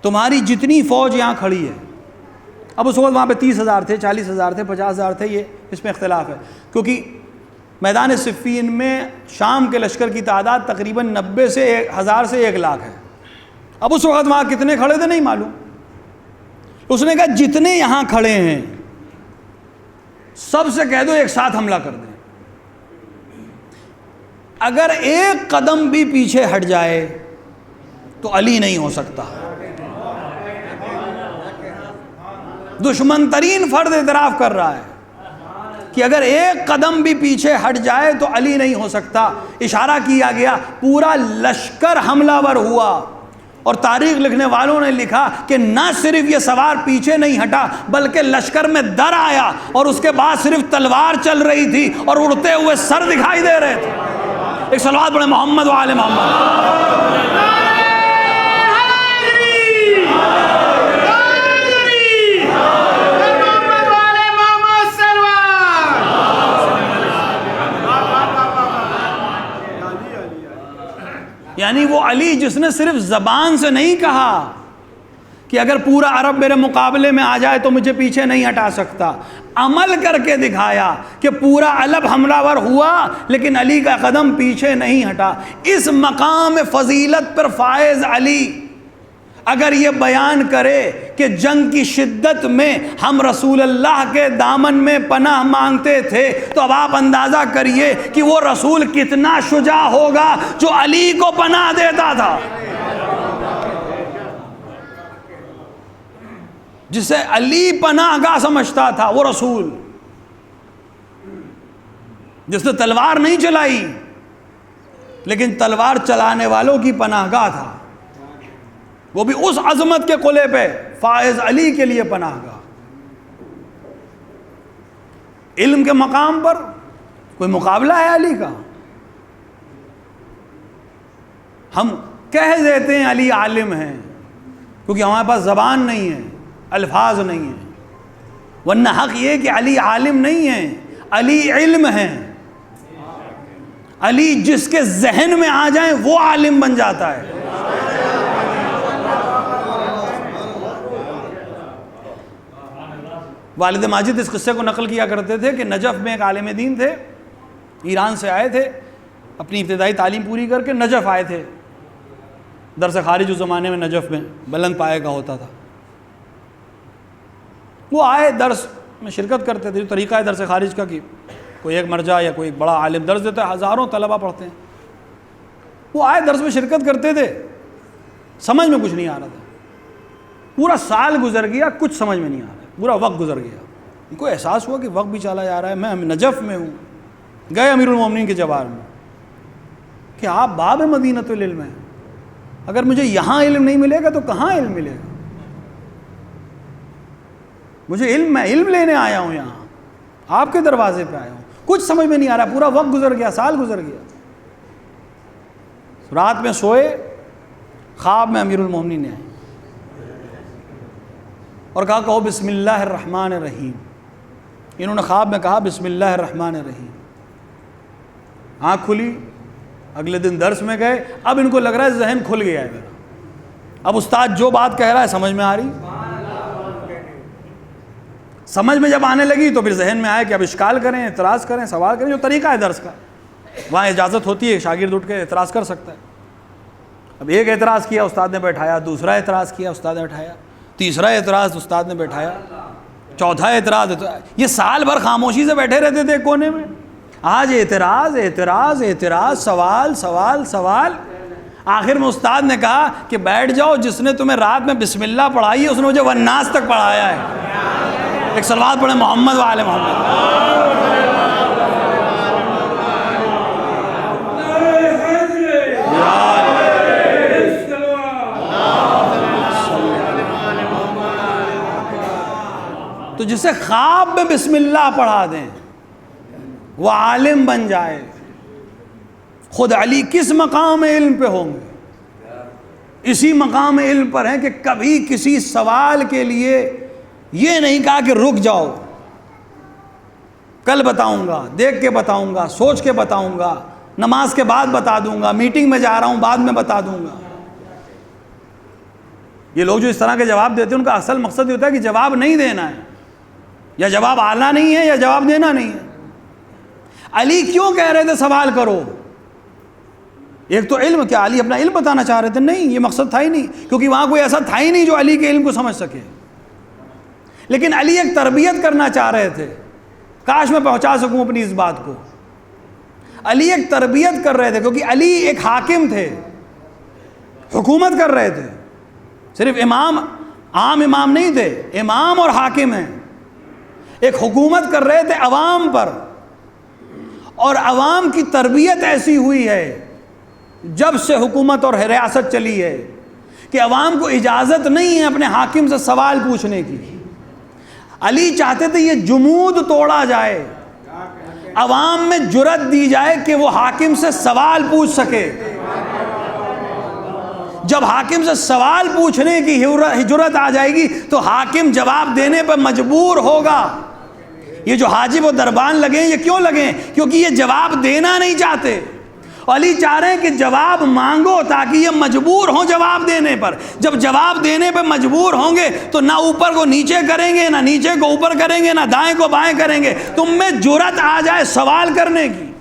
تمہاری جتنی فوج یہاں کھڑی ہے. اب اس وقت وہاں پہ 30,000 تھے, 40,000 تھے, 50,000 تھے, یہ اس میں اختلاف ہے, کیونکہ میدان صفین میں شام کے لشکر کی تعداد تقریباً 90 سے 1,000 سے 1 لاکھ ہے. اب اس وقت وہاں کتنے کھڑے تھے نہیں معلوم. اس نے کہا جتنے یہاں کھڑے ہیں سب سے کہہ دو ایک ساتھ حملہ کر دیں. اگر ایک قدم بھی پیچھے ہٹ جائے تو علی نہیں ہو سکتا. دشمن ترین فرد اعتراف کر رہا ہے کہ اگر ایک قدم بھی پیچھے ہٹ جائے تو علی نہیں ہو سکتا. اشارہ کیا گیا, پورا لشکر حملہ ور ہوا, اور تاریخ لکھنے والوں نے لکھا کہ نہ صرف یہ سوار پیچھے نہیں ہٹا بلکہ لشکر میں در آیا, اور اس کے بعد صرف تلوار چل رہی تھی اور اڑتے ہوئے سر دکھائی دے رہے تھے. ایک صلوات پڑھیں محمد و آل محمد. یعنی وہ علی جس نے صرف زبان سے نہیں کہا کہ اگر پورا عرب میرے مقابلے میں آ جائے تو مجھے پیچھے نہیں ہٹا سکتا, عمل کر کے دکھایا کہ پورا عرب حملہ ور ہوا لیکن علی کا قدم پیچھے نہیں ہٹا. اس مقام فضیلت پر فائز علی اگر یہ بیان کرے کہ جنگ کی شدت میں ہم رسول اللہ کے دامن میں پناہ مانگتے تھے, تو اب آپ اندازہ کریے کہ وہ رسول کتنا شجاع ہوگا جو علی کو پناہ دیتا تھا, جسے علی پناہ گاہ سمجھتا تھا. وہ رسول جس نے تلوار نہیں چلائی لیکن تلوار چلانے والوں کی پناہ گاہ تھا, وہ بھی اس عظمت کے قلعے پہ فائز علی کے لیے پناہ گاہ. علم کے مقام پر کوئی مقابلہ ہے علی کا؟ ہم کہہ دیتے ہیں علی عالم ہیں کیونکہ ہمارے پاس زبان نہیں ہے, الفاظ نہیں ہیں, ورنہ حق یہ کہ علی عالم نہیں ہے, علی علم ہے. علی جس کے ذہن میں آ جائیں وہ عالم بن جاتا ہے. والد ماجد اس قصے کو نقل کیا کرتے تھے کہ نجف میں ایک عالم دین تھے, ایران سے آئے تھے, اپنی ابتدائی تعلیم پوری کر کے نجف آئے تھے. درس خارج اس زمانے میں نجف میں بلند پائے کا ہوتا تھا. وہ آئے, درس میں شرکت کرتے تھے. جو طریقہ ہے درس خارج کا کہ کوئی ایک مرجع یا کوئی ایک بڑا عالم درس دیتا ہے, ہزاروں طلبہ پڑھتے ہیں. وہ آئے, درس میں شرکت کرتے تھے, سمجھ میں کچھ نہیں آ رہا تھا. پورا سال گزر گیا, کچھ سمجھ میں نہیں آ رہا, پورا وقت گزر گیا. ان کو احساس ہوا کہ وقت بھی چلا جا رہا ہے, میں نجف میں ہوں. گئے امیر المومنین کے جوار میں کہ آپ باب مدینۃ العلم ہیں, اگر مجھے یہاں علم نہیں ملے گا تو کہاں علم ملے گا؟ مجھے علم, میں علم لینے آیا ہوں, یہاں آپ کے دروازے پہ آیا ہوں, کچھ سمجھ میں نہیں آ رہا. پورا وقت گزر گیا, سال گزر گیا. رات میں سوئے, خواب میں امیر المومنین نے آئے اور کہا کہو بسم اللہ الرحمن الرحیم. انہوں نے خواب میں کہا بسم اللہ الرحمن الرحیم. آنکھ کھلی, اگلے دن درس میں گئے، اب ان کو لگ رہا ہے ذہن کھل گیا ہے میرا، اب استاد جو بات کہہ رہا ہے سمجھ میں آ رہی، سمجھ میں جب آنے لگی تو پھر ذہن میں آیا کہ اب اشکال کریں، اعتراض کریں، سوال کریں، جو طریقہ ہے درس کا وہاں اجازت ہوتی ہے، شاگرد اٹھ کے اعتراض کر سکتا ہے۔ اب ایک اعتراض کیا استاد نے بیٹھایا، دوسرا اعتراض کیا استاد نے بیٹھایا، تیسرا اعتراض استاد نے بیٹھایا، چوتھا اعتراض، یہ سال بھر خاموشی سے بیٹھے رہتے تھے کونے میں، آج اعتراض اعتراض اعتراض، سوال سوال سوال، آخر میں استاد نے کہا کہ بیٹھ جاؤ، جس نے تمہیں رات میں بسم اللہ پڑھائی ہے اس نے مجھے والناس تک پڑھایا ہے۔ ایک صلوات پڑھیں محمد وآل محمد۔ تو جسے خواب میں بسم اللہ پڑھا دیں وہ عالم بن جائے، خود علی کس مقام علم پہ ہوں گے؟ اسی مقام علم پر ہیں کہ کبھی کسی سوال کے لیے یہ نہیں کہا کہ رک جاؤ، کل بتاؤں گا، دیکھ کے بتاؤں گا، سوچ کے بتاؤں گا، نماز کے بعد بتا دوں گا، میٹنگ میں جا رہا ہوں بعد میں بتا دوں گا۔ یہ لوگ جو اس طرح کے جواب دیتے ہیں ان کا اصل مقصد یہ ہوتا ہے کہ جواب نہیں دینا ہے، یا جواب آنا نہیں ہے یا جواب دینا نہیں ہے۔ علی کیوں کہہ رہے تھے سوال کرو؟ ایک تو علم، کیا علی اپنا علم بتانا چاہ رہے تھے؟ نہیں، یہ مقصد تھا ہی نہیں، کیونکہ وہاں کوئی ایسا تھا ہی نہیں جو علی کے علم کو سمجھ سکے، لیکن علی ایک تربیت کرنا چاہ رہے تھے۔ کاش میں پہنچا سکوں اپنی اس بات کو، علی ایک تربیت کر رہے تھے، کیونکہ علی ایک حاکم تھے، حکومت کر رہے تھے، صرف امام، عام امام نہیں تھے، امام اور حاکم ہیں، ایک حکومت کر رہے تھے عوام پر، اور عوام کی تربیت ایسی ہوئی ہے جب سے حکومت اور ریاست چلی ہے کہ عوام کو اجازت نہیں ہے اپنے حاکم سے سوال پوچھنے کی۔ علی چاہتے تھے یہ جمود توڑا جائے، عوام میں جرأت دی جائے کہ وہ حاکم سے سوال پوچھ سکے۔ جب حاکم سے سوال پوچھنے کی جرأت آ جائے گی تو حاکم جواب دینے پر مجبور ہوگا۔ یہ جو حاجب و دربان لگے ہیں، یہ کیوں لگے ہیں؟ کیونکہ یہ جواب دینا نہیں چاہتے۔ علی چاہ رہے ہیں کہ جواب مانگو تاکہ یہ مجبور ہوں جواب دینے پر۔ جب جواب دینے پہ مجبور ہوں گے تو نہ اوپر کو نیچے کریں گے، نہ نیچے کو اوپر کریں گے، نہ دائیں کو بائیں کریں گے، تم میں جرأت آ جائے سوال کرنے کی۔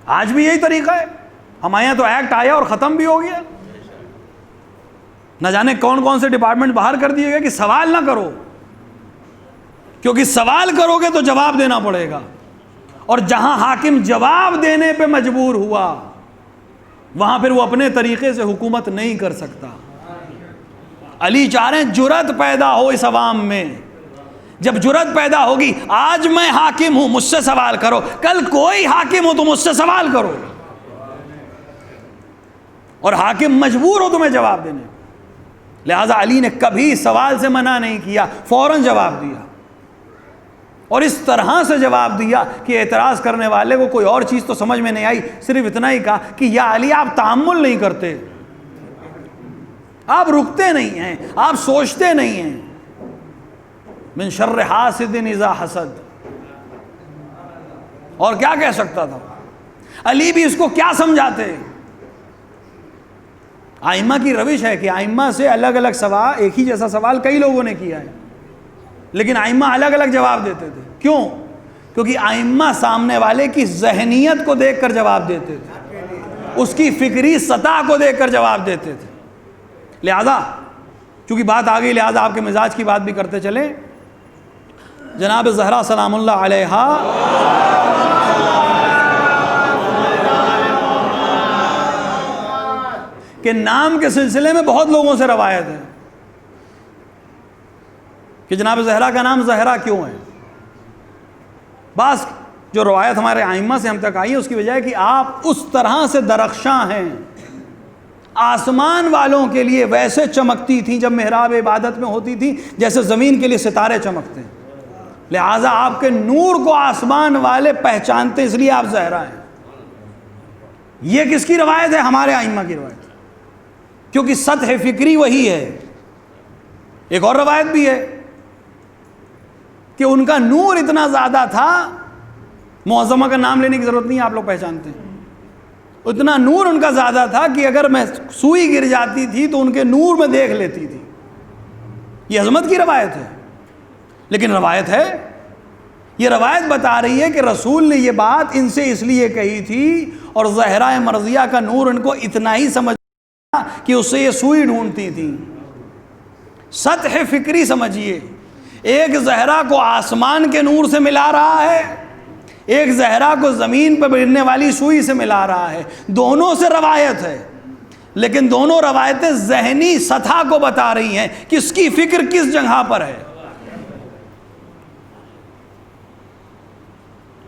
آج بھی یہی طریقہ ہے، ہمارے یہاں تو ایکٹ آیا اور ختم بھی ہو گیا، نہ جانے کون کون سے ڈپارٹمنٹ باہر کر دیے گئے کہ سوال نہ کرو، کیونکہ سوال کرو گے تو جواب دینا پڑے گا، اور جہاں حاکم جواب دینے پہ مجبور ہوا وہاں پھر وہ اپنے طریقے سے حکومت نہیں کر سکتا۔ علی چاہ رہے ہیں جرأت پیدا ہو اس عوام میں، جب جرأت پیدا ہوگی، آج میں حاکم ہوں مجھ سے سوال کرو، کل کوئی حاکم ہو تو مجھ سے سوال کرو، اور حاکم مجبور ہو تمہیں جواب دینے۔ لہذا علی نے کبھی سوال سے منع نہیں کیا، فوراً جواب دیا، اور اس طرح سے جواب دیا کہ اعتراض کرنے والے کو کوئی اور چیز تو سمجھ میں نہیں آئی، صرف اتنا ہی کہا کہ یا علی آپ تأمل نہیں کرتے، آپ رکتے نہیں ہیں، آپ سوچتے نہیں ہیں۔ من شر حاسد اذا حسد، اور کیا کہہ سکتا تھا علی بھی اس کو کیا سمجھاتے؟ ائمہ کی روش ہے کہ ائمہ سے الگ الگ سوال، ایک ہی جیسا سوال کئی لوگوں نے کیا ہے، لیکن ائمہ الگ الگ جواب دیتے تھے۔ کیوں؟ کیونکہ ائمہ سامنے والے کی ذہنیت کو دیکھ کر جواب دیتے تھے، اس کی فکری سطح کو دیکھ کر جواب دیتے تھے۔ لہذا چونکہ بات آ گئی، لہذا آپ کے مزاج کی بات بھی کرتے چلیں۔ جناب زہرا سلام اللہ علیہا کے نام کے سلسلے میں بہت لوگوں سے روایت ہے کہ جناب زہرا کا نام زہرا کیوں ہے۔ بعض جو روایت ہمارے ائمہ سے ہم تک آئی ہے اس کی وجہ ہے کہ آپ اس طرح سے درخشاں ہیں، آسمان والوں کے لیے ویسے چمکتی تھیں جب محراب عبادت میں ہوتی تھی جیسے زمین کے لیے ستارے چمکتے ہیں، لہٰذا آپ کے نور کو آسمان والے پہچانتے، اس لیے آپ زہرا ہیں۔ یہ کس کی روایت ہے؟ ہمارے ائمہ کی روایت، کیونکہ سطح فکری وہی ہے۔ ایک اور روایت بھی ہے کہ ان کا نور اتنا زیادہ تھا معظمہ کا نام لینے کی ضرورت نہیں ہے، آپ لوگ پہچانتے ہیں. اتنا نور ان کا زیادہ تھا کہ اگر میں سوئی گر جاتی تھی تو ان کے نور میں دیکھ لیتی تھی. یہ عظمت کی روایت ہے، لیکن روایت ہے، یہ روایت بتا رہی ہے کہ رسول نے یہ بات ان سے اس لیے کہی تھی، اور زہرا مرضیہ کا نور ان کو اتنا ہی سمجھ کہ اس سے یہ سوئی ڈھونڈتی تھی. سطح فکری سمجھیے، ایک زہرا کو آسمان کے نور سے ملا رہا ہے، ایک زہرا کو زمین پہ گرنے والی سوئی سے ملا رہا ہے. دونوں سے روایت ہے، لیکن دونوں روایتیں ذہنی سطح کو بتا رہی ہیں، کس کی فکر کس جگہ پر ہے.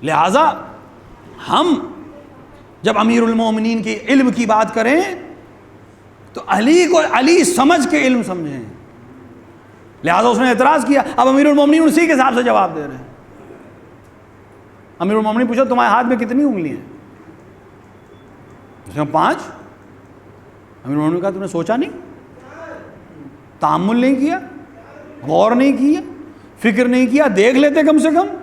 لہذا ہم جب امیر المومنین کے علم کی بات کریں تو علی کو علی سمجھ کے علم سمجھیں. لہذا اس نے اعتراض کیا. اب امیر المومنین اسی کے حساب سے جواب دے رہے ہیں. امیر المومنین پوچھو تمہارے ہاتھ میں کتنی انگلی ہیں؟ اس میں 5. امیر المومنین نے کہا تم نے سوچا نہیں، تأمل نہیں کیا، غور نہیں کیا، فکر نہیں کیا، دیکھ لیتے کم سے کم.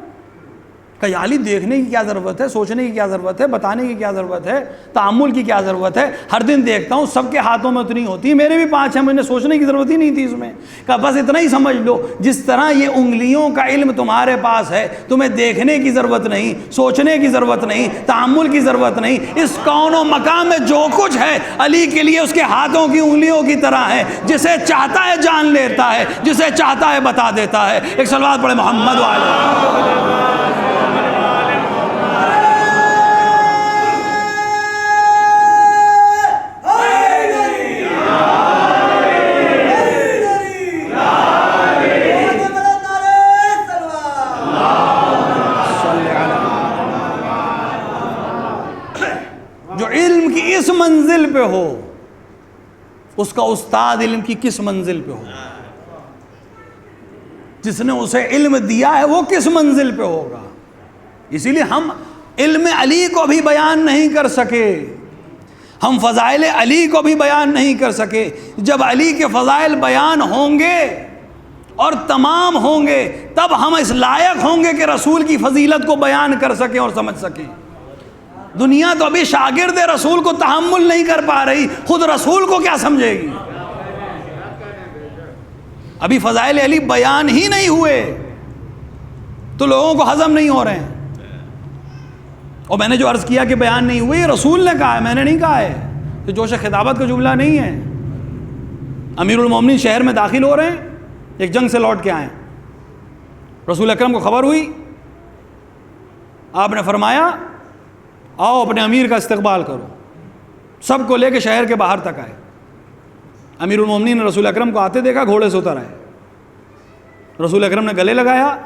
کہ علی دیکھنے کی کیا ضرورت ہے، سوچنے کی کیا ضرورت ہے، بتانے کی کیا ضرورت ہے، تأمل کی کیا ضرورت ہے؟ ہر دن دیکھتا ہوں سب کے ہاتھوں میں اتنی ہوتی ہے، میرے بھی 5 ہیں، مجھے سوچنے کی ضرورت ہی نہیں تھی اس میں. کہ بس اتنا ہی سمجھ لو، جس طرح یہ انگلیوں کا علم تمہارے پاس ہے، تمہیں دیکھنے کی ضرورت نہیں، سوچنے کی ضرورت نہیں، تأمل کی ضرورت نہیں. اس کون و مقام میں جو کچھ ہے علی کے لیے اس کے ہاتھوں کی انگلیوں کی طرح ہے. جسے چاہتا ہے جان لیتا ہے، جسے چاہتا ہے بتا دیتا ہے. ایک صلوات پڑھے محمد والے. اس منزل پہ ہو، اس کا استاد علم کی کس منزل پہ ہو، جس نے اسے علم دیا ہے وہ کس منزل پہ ہوگا. اسی لیے ہم علم علی کو بھی بیان نہیں کر سکے، ہم فضائل علی کو بھی بیان نہیں کر سکے. جب علی کے فضائل بیان ہوں گے اور تمام ہوں گے تب ہم اس لائق ہوں گے کہ رسول کی فضیلت کو بیان کر سکیں اور سمجھ سکیں. دنیا تو ابھی شاگرد رسول کو تحمل نہیں کر پا رہی، خود رسول کو کیا سمجھے گی؟ ابھی فضائل علی بیان ہی نہیں ہوئے تو لوگوں کو ہضم نہیں ہو رہے ہیں. اور میں نے جو عرض کیا کہ بیان نہیں ہوئے، یہ رسول نے کہا ہے، میں نے نہیں کہا ہے. تو جوش خطابت کا جملہ نہیں ہے. امیر المومنین شہر میں داخل ہو رہے ہیں، ایک جنگ سے لوٹ کے آئے، رسول اکرم کو خبر ہوئی، آپ نے فرمایا آؤ اپنے امیر کا استقبال کرو. سب کو لے کے شہر کے باہر تک آئے. امیر المومنین نے رسول اکرم کو آتے دیکھا، گھوڑے سے اتر آئے. رسول اکرم نے گلے لگایا،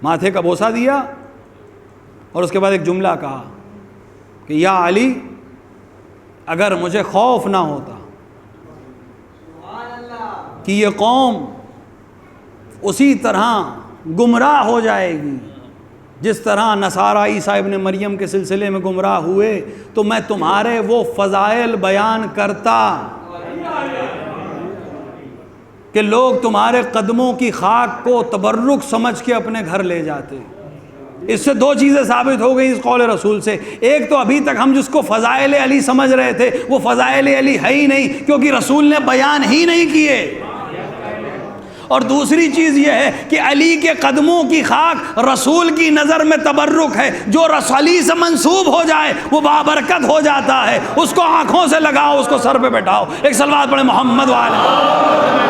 ماتھے کا بوسہ دیا، اور اس کے بعد ایک جملہ کہا کہ یا علی، اگر مجھے خوف نہ ہوتا کہ یہ قوم اسی طرح گمراہ ہو جائے گی جس طرح نصارہ عیسیٰ ابن مریم کے سلسلے میں گمراہ ہوئے، تو میں تمہارے وہ فضائل بیان کرتا کہ لوگ تمہارے قدموں کی خاک کو تبرک سمجھ کے اپنے گھر لے جاتے. اس سے 2 چیزیں ثابت ہو گئی اس قول رسول سے. ایک تو ابھی تک ہم جس کو فضائل علی سمجھ رہے تھے وہ فضائل علی ہے ہی نہیں، کیونکہ رسول نے بیان ہی نہیں کیے. اور دوسری چیز یہ ہے کہ علی کے قدموں کی خاک رسول کی نظر میں تبرک ہے. جو علی سے منسوب ہو جائے وہ بابرکت ہو جاتا ہے. اس کو آنکھوں سے لگاؤ، اس کو سر پہ بٹھاؤ. ایک صلوات پڑھے محمد والے.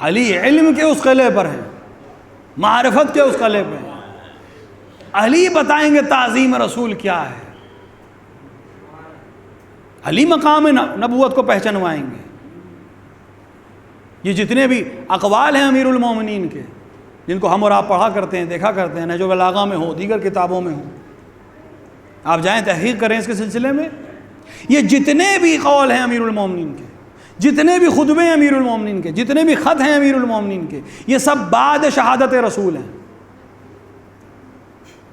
علی علم کے اس قلعے پر ہیں، معرفت کے اس قلعے پہ ہیں. علی بتائیں گے تعظیم رسول کیا ہے. علی مقام نبوت کو پہچنوائیں گے. یہ جتنے بھی اقوال ہیں امیر المومنین کے، جن کو ہم اور آپ پڑھا کرتے ہیں، دیکھا کرتے ہیں، نہج البلاغہ میں ہو، دیگر کتابوں میں ہو، آپ جائیں تحقیق کریں اس کے سلسلے میں. یہ جتنے بھی قول ہیں امیر المومنین کے، جتنے بھی خطبے ہیں امیر المومنین کے، جتنے بھی خط ہیں امیر المومنین کے، یہ سب بعد شہادت رسول ہیں۔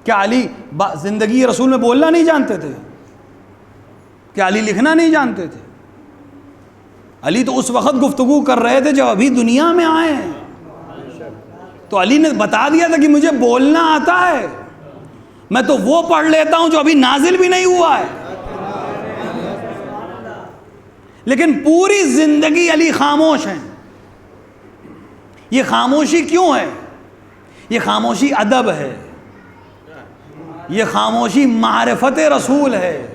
کیا علی زندگی رسول میں بولنا نہیں جانتے تھے؟ کیا علی لکھنا نہیں جانتے تھے؟ علی تو اس وقت گفتگو کر رہے تھے جب ابھی دنیا میں آئے ہیں، تو علی نے بتا دیا تھا کہ مجھے بولنا آتا ہے، میں تو وہ پڑھ لیتا ہوں جو ابھی نازل بھی نہیں ہوا ہے۔ لیکن پوری زندگی علی خاموش ہیں۔ یہ خاموشی کیوں ہے؟ یہ خاموشی ادب ہے، یہ خاموشی معرفت رسول ہے،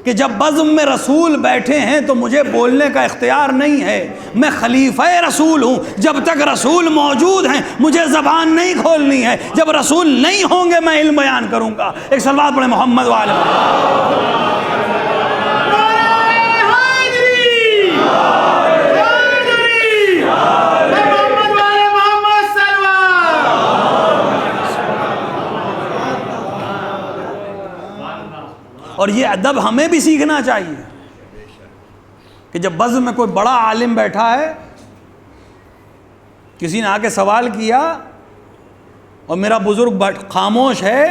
کہ جب بزم میں رسول بیٹھے ہیں تو مجھے بولنے کا اختیار نہیں ہے، میں خلیفہ رسول ہوں، جب تک رسول موجود ہیں مجھے زبان نہیں کھولنی ہے، جب رسول نہیں ہوں گے میں علم بیان کروں گا۔ ایک صلوات پڑھیں محمد والے اور یہ ادب ہمیں بھی سیکھنا چاہیے کہ جب بزم میں کوئی بڑا عالم بیٹھا ہے، کسی نے آ کے سوال کیا اور میرا بزرگ خاموش ہے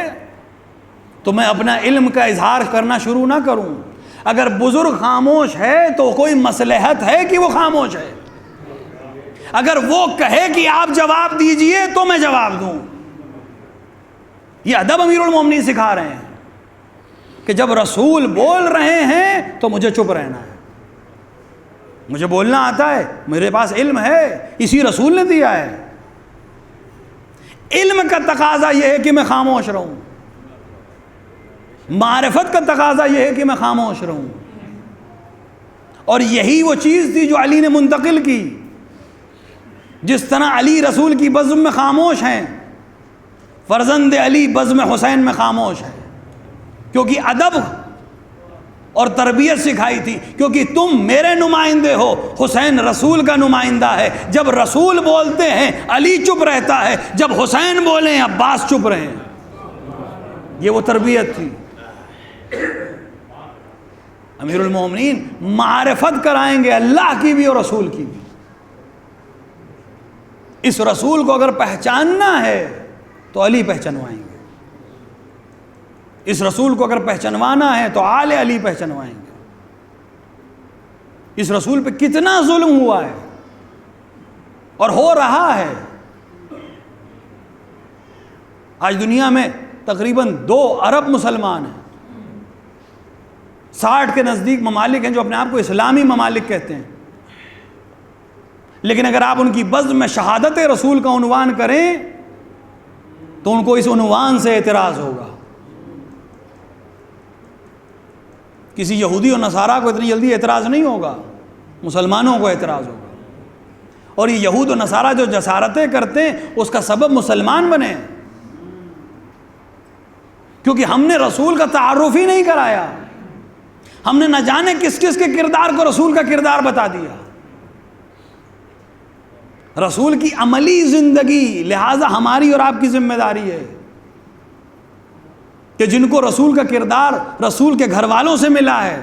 تو میں اپنا علم کا اظہار کرنا شروع نہ کروں۔ اگر بزرگ خاموش ہے تو کوئی مصلحت ہے کہ وہ خاموش ہے، اگر وہ کہے کہ آپ جواب دیجئے تو میں جواب دوں۔ یہ ادب امیر المومنین سکھا رہے ہیں کہ جب رسول بول رہے ہیں تو مجھے چپ رہنا ہے، مجھے بولنا آتا ہے، میرے پاس علم ہے، اسی رسول نے دیا ہے۔ علم کا تقاضا یہ ہے کہ میں خاموش رہوں، معرفت کا تقاضا یہ ہے کہ میں خاموش رہوں، اور یہی وہ چیز تھی جو علی نے منتقل کی۔ جس طرح علی رسول کی بزم میں خاموش ہیں، فرزند علی بزم حسین میں خاموش ہے، کیونکہ ادب اور تربیت سکھائی تھی، کیونکہ تم میرے نمائندے ہو، حسین رسول کا نمائندہ ہے، جب رسول بولتے ہیں علی چپ رہتا ہے، جب حسین بولیں عباس چپ رہے ہیں۔ یہ وہ تربیت تھی۔ امیر المومنین معرفت کرائیں گے اللہ کی بھی اور رسول کی بھی۔ اس رسول کو اگر پہچاننا ہے تو علی پہچنوائیں گے، اس رسول کو اگر پہچنوانا ہے تو آل علی پہچنوائیں گے۔ اس رسول پہ کتنا ظلم ہوا ہے اور ہو رہا ہے۔ آج دنیا میں تقریباً 2 ارب مسلمان ہیں، 60 کے نزدیک ممالک ہیں جو اپنے آپ کو اسلامی ممالک کہتے ہیں، لیکن اگر آپ ان کی بزم میں شہادت رسول کا عنوان کریں تو ان کو اس عنوان سے اعتراض ہوگا۔ کسی یہودی اور نصارہ کو اتنی جلدی اعتراض نہیں ہوگا، مسلمانوں کو اعتراض ہوگا۔ اور یہ یہود و نصارہ جو جسارتیں کرتے ہیں اس کا سبب مسلمان بنے، کیونکہ ہم نے رسول کا تعارف ہی نہیں کرایا، ہم نے نہ جانے کس کس کے کردار کو رسول کا کردار بتا دیا۔ رسول کی عملی زندگی، لہذا ہماری اور آپ کی ذمہ داری ہے کہ جن کو رسول کا کردار رسول کے گھر والوں سے ملا ہے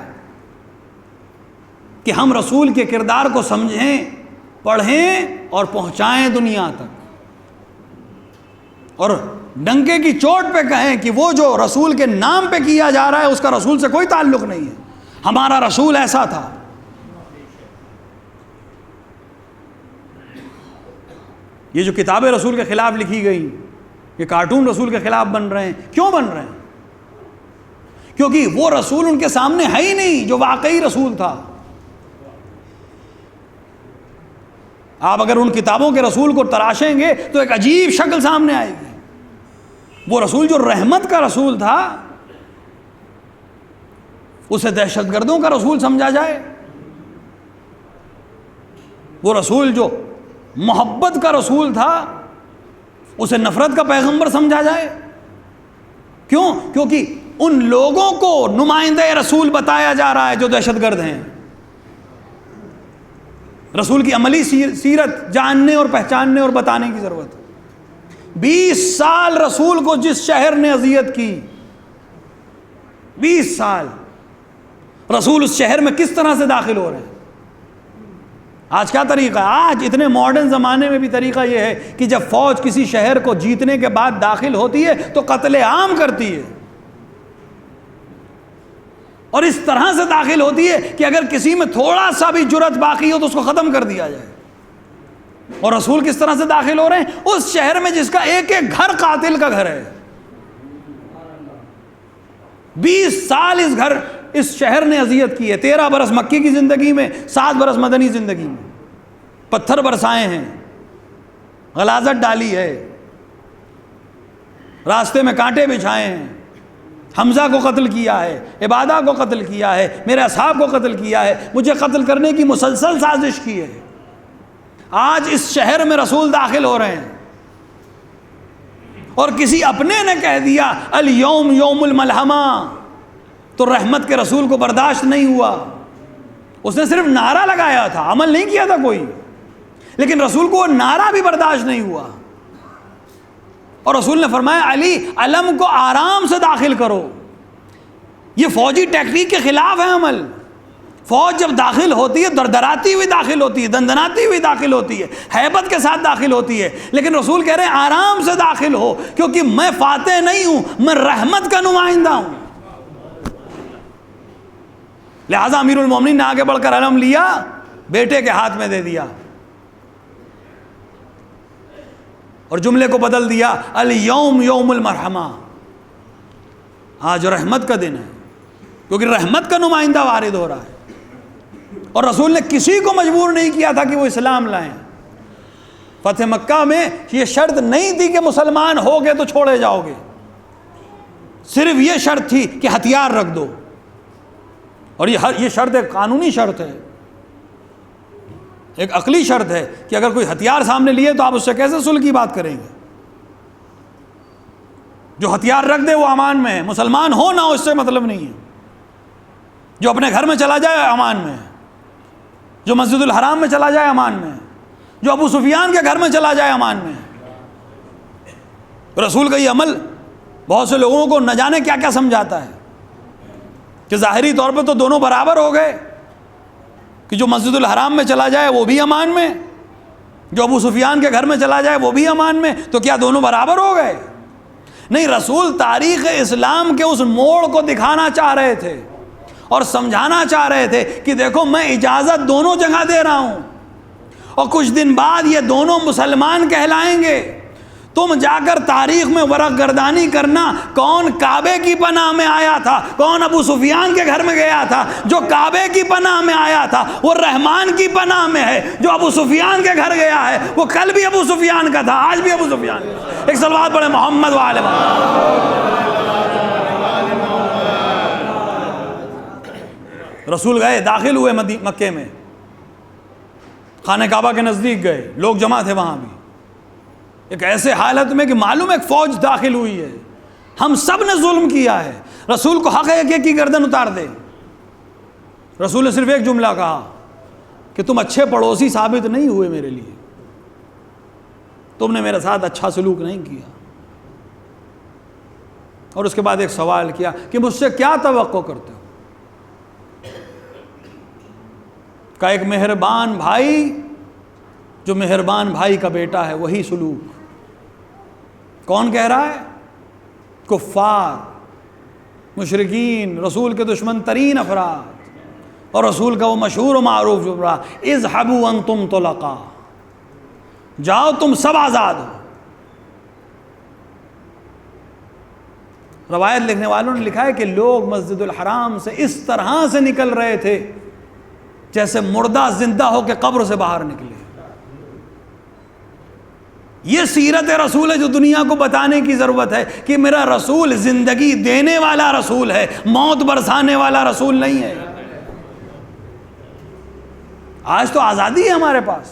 کہ ہم رسول کے کردار کو سمجھیں، پڑھیں اور پہنچائیں دنیا تک، اور ڈنکے کی چوٹ پہ کہیں کہ وہ جو رسول کے نام پہ کیا جا رہا ہے اس کا رسول سے کوئی تعلق نہیں ہے، ہمارا رسول ایسا تھا۔ یہ جو کتابیں رسول کے خلاف لکھی گئی، یہ کارٹون رسول کے خلاف بن رہے ہیں، کیوں بن رہے ہیں؟ کیونکہ وہ رسول ان کے سامنے ہے ہی نہیں جو واقعی رسول تھا۔ آپ اگر ان کتابوں کے رسول کو تراشیں گے تو ایک عجیب شکل سامنے آئے گی۔ وہ رسول جو رحمت کا رسول تھا اسے دہشت گردوں کا رسول سمجھا جائے، وہ رسول جو محبت کا رسول تھا اسے نفرت کا پیغمبر سمجھا جائے۔ کیوں؟ کیونکہ ان لوگوں کو نمائندہ رسول بتایا جا رہا ہے جو دہشت گرد ہیں۔ رسول کی عملی سیرت جاننے اور پہچاننے اور بتانے کی ضرورت ہے۔ 20 سال رسول کو جس شہر نے اذیت کی، 20 سال رسول اس شہر میں کس طرح سے داخل ہو رہے ہیں؟ آج کیا طریقہ ہے؟ آج اتنے ماڈرن زمانے میں بھی طریقہ یہ ہے کہ جب فوج کسی شہر کو جیتنے کے بعد داخل ہوتی ہے تو قتل عام کرتی ہے، اور اس طرح سے داخل ہوتی ہے کہ اگر کسی میں تھوڑا سا بھی جرأت باقی ہو تو اس کو ختم کر دیا جائے۔ اور رسول کس طرح سے داخل ہو رہے ہیں؟ اس شہر میں جس کا ایک ایک گھر قاتل کا گھر ہے۔ 20 سال اس شہر نے اذیت کی ہے، 13 برس مکی کی زندگی میں، 7 برس مدنی زندگی میں، پتھر برسائے ہیں، غلاظت ڈالی ہے، راستے میں کانٹے بچھائے ہیں، حمزہ کو قتل کیا ہے، عبادہ کو قتل کیا ہے، میرے اصحاب کو قتل کیا ہے، مجھے قتل کرنے کی مسلسل سازش کی ہے۔ آج اس شہر میں رسول داخل ہو رہے ہیں اور کسی اپنے نے کہہ دیا الیوم یوم الملحمہ، تو رحمت کے رسول کو برداشت نہیں ہوا۔ اس نے صرف نعرہ لگایا تھا، عمل نہیں کیا تھا کوئی، لیکن رسول کو وہ نعرہ بھی برداشت نہیں ہوا، اور رسول نے فرمایا علی علم کو آرام سے داخل کرو۔ یہ فوجی ٹیکنیک کے خلاف ہے عمل۔ فوج جب داخل ہوتی ہے دردراتی ہوئی داخل ہوتی ہے، دندناتی ہوئی داخل ہوتی ہے، ہیبت کے ساتھ داخل ہوتی ہے، لیکن رسول کہہ رہے ہیں آرام سے داخل ہو، کیونکہ میں فاتح نہیں ہوں، میں رحمت کا نمائندہ ہوں۔ لہذا امیر المومنین نے آگے بڑھ کر علم لیا، بیٹے کے ہاتھ میں دے دیا اور جملے کو بدل دیا الیوم یوم المرحمہ، آج رحمت کا دن ہے، کیونکہ رحمت کا نمائندہ وارد ہو رہا ہے۔ اور رسول نے کسی کو مجبور نہیں کیا تھا کہ وہ اسلام لائیں۔ فتح مکہ میں یہ شرط نہیں تھی کہ مسلمان ہو گئے تو چھوڑے جاؤ گے، صرف یہ شرط تھی کہ ہتھیار رکھ دو، اور یہ شرط ایک قانونی شرط ہے، ایک عقلی شرط ہے کہ اگر کوئی ہتھیار سامنے لیے تو آپ اس سے کیسے صلح کی بات کریں گے؟ جو ہتھیار رکھ دے وہ امان میں ہے، مسلمان ہو نہ ہو اس سے مطلب نہیں ہے۔ جو اپنے گھر میں چلا جائے امان میں ہے، جو مسجد الحرام میں چلا جائے امان میں ہے، جو ابو سفیان کے گھر میں چلا جائے امان میں ہے۔ رسول کا یہ عمل بہت سے لوگوں کو نہ جانے کیا کیا سمجھاتا ہے کہ ظاہری طور پہ تو دونوں برابر ہو گئے، کہ جو مسجد الحرام میں چلا جائے وہ بھی امان میں، جو ابو سفیان کے گھر میں چلا جائے وہ بھی امان میں، تو کیا دونوں برابر ہو گئے؟ نہیں، رسول تاریخ اسلام کے اس موڑ کو دکھانا چاہ رہے تھے اور سمجھانا چاہ رہے تھے کہ دیکھو میں اجازت دونوں جگہ دے رہا ہوں، اور کچھ دن بعد یہ دونوں مسلمان کہلائیں گے۔ تم جا کر تاریخ میں ورق گردانی کرنا کون کعبے کی پناہ میں آیا تھا، کون ابو سفیان کے گھر میں گیا تھا۔ جو کعبے کی پناہ میں آیا تھا وہ رحمان کی پناہ میں ہے، جو ابو سفیان کے گھر گیا ہے وہ کل بھی ابو سفیان کا تھا، آج بھی ابو سفیان کا۔ ایک صلوات پڑھے محمد وآل محمد۔ رسول گئے، داخل ہوئے مکے میں، خانہ کعبہ کے نزدیک گئے، لوگ جمع تھے وہاں بھی، ایک ایسے حالت میں کہ معلوم ایک فوج داخل ہوئی ہے، ہم سب نے ظلم کیا ہے، رسول کو حق ہے کہ ایک کی گردن اتار دے۔ رسول نے صرف ایک جملہ کہا کہ تم اچھے پڑوسی ثابت نہیں ہوئے میرے لیے، تم نے میرے ساتھ اچھا سلوک نہیں کیا۔ اور اس کے بعد ایک سوال کیا کہ مجھ سے کیا توقع کرتے ہو؟ کا ایک مہربان بھائی، جو مہربان بھائی کا بیٹا ہے وہی سلوک۔ کون کہہ رہا ہے؟ کفار، مشرکین، رسول کے دشمن ترین افراد، اور رسول کا وہ مشہور و معروف جملہ اذهبوا انتم طلقاء، جاؤ تم سب آزاد ہو۔ روایت لکھنے والوں نے لکھا ہے کہ لوگ مسجد الحرام سے اس طرح سے نکل رہے تھے جیسے مردہ زندہ ہو کے قبر سے باہر نکلے۔ یہ سیرت رسول ہے جو دنیا کو بتانے کی ضرورت ہے کہ میرا رسول زندگی دینے والا رسول ہے، موت برسانے والا رسول نہیں ہے۔ آج تو آزادی ہے ہمارے پاس،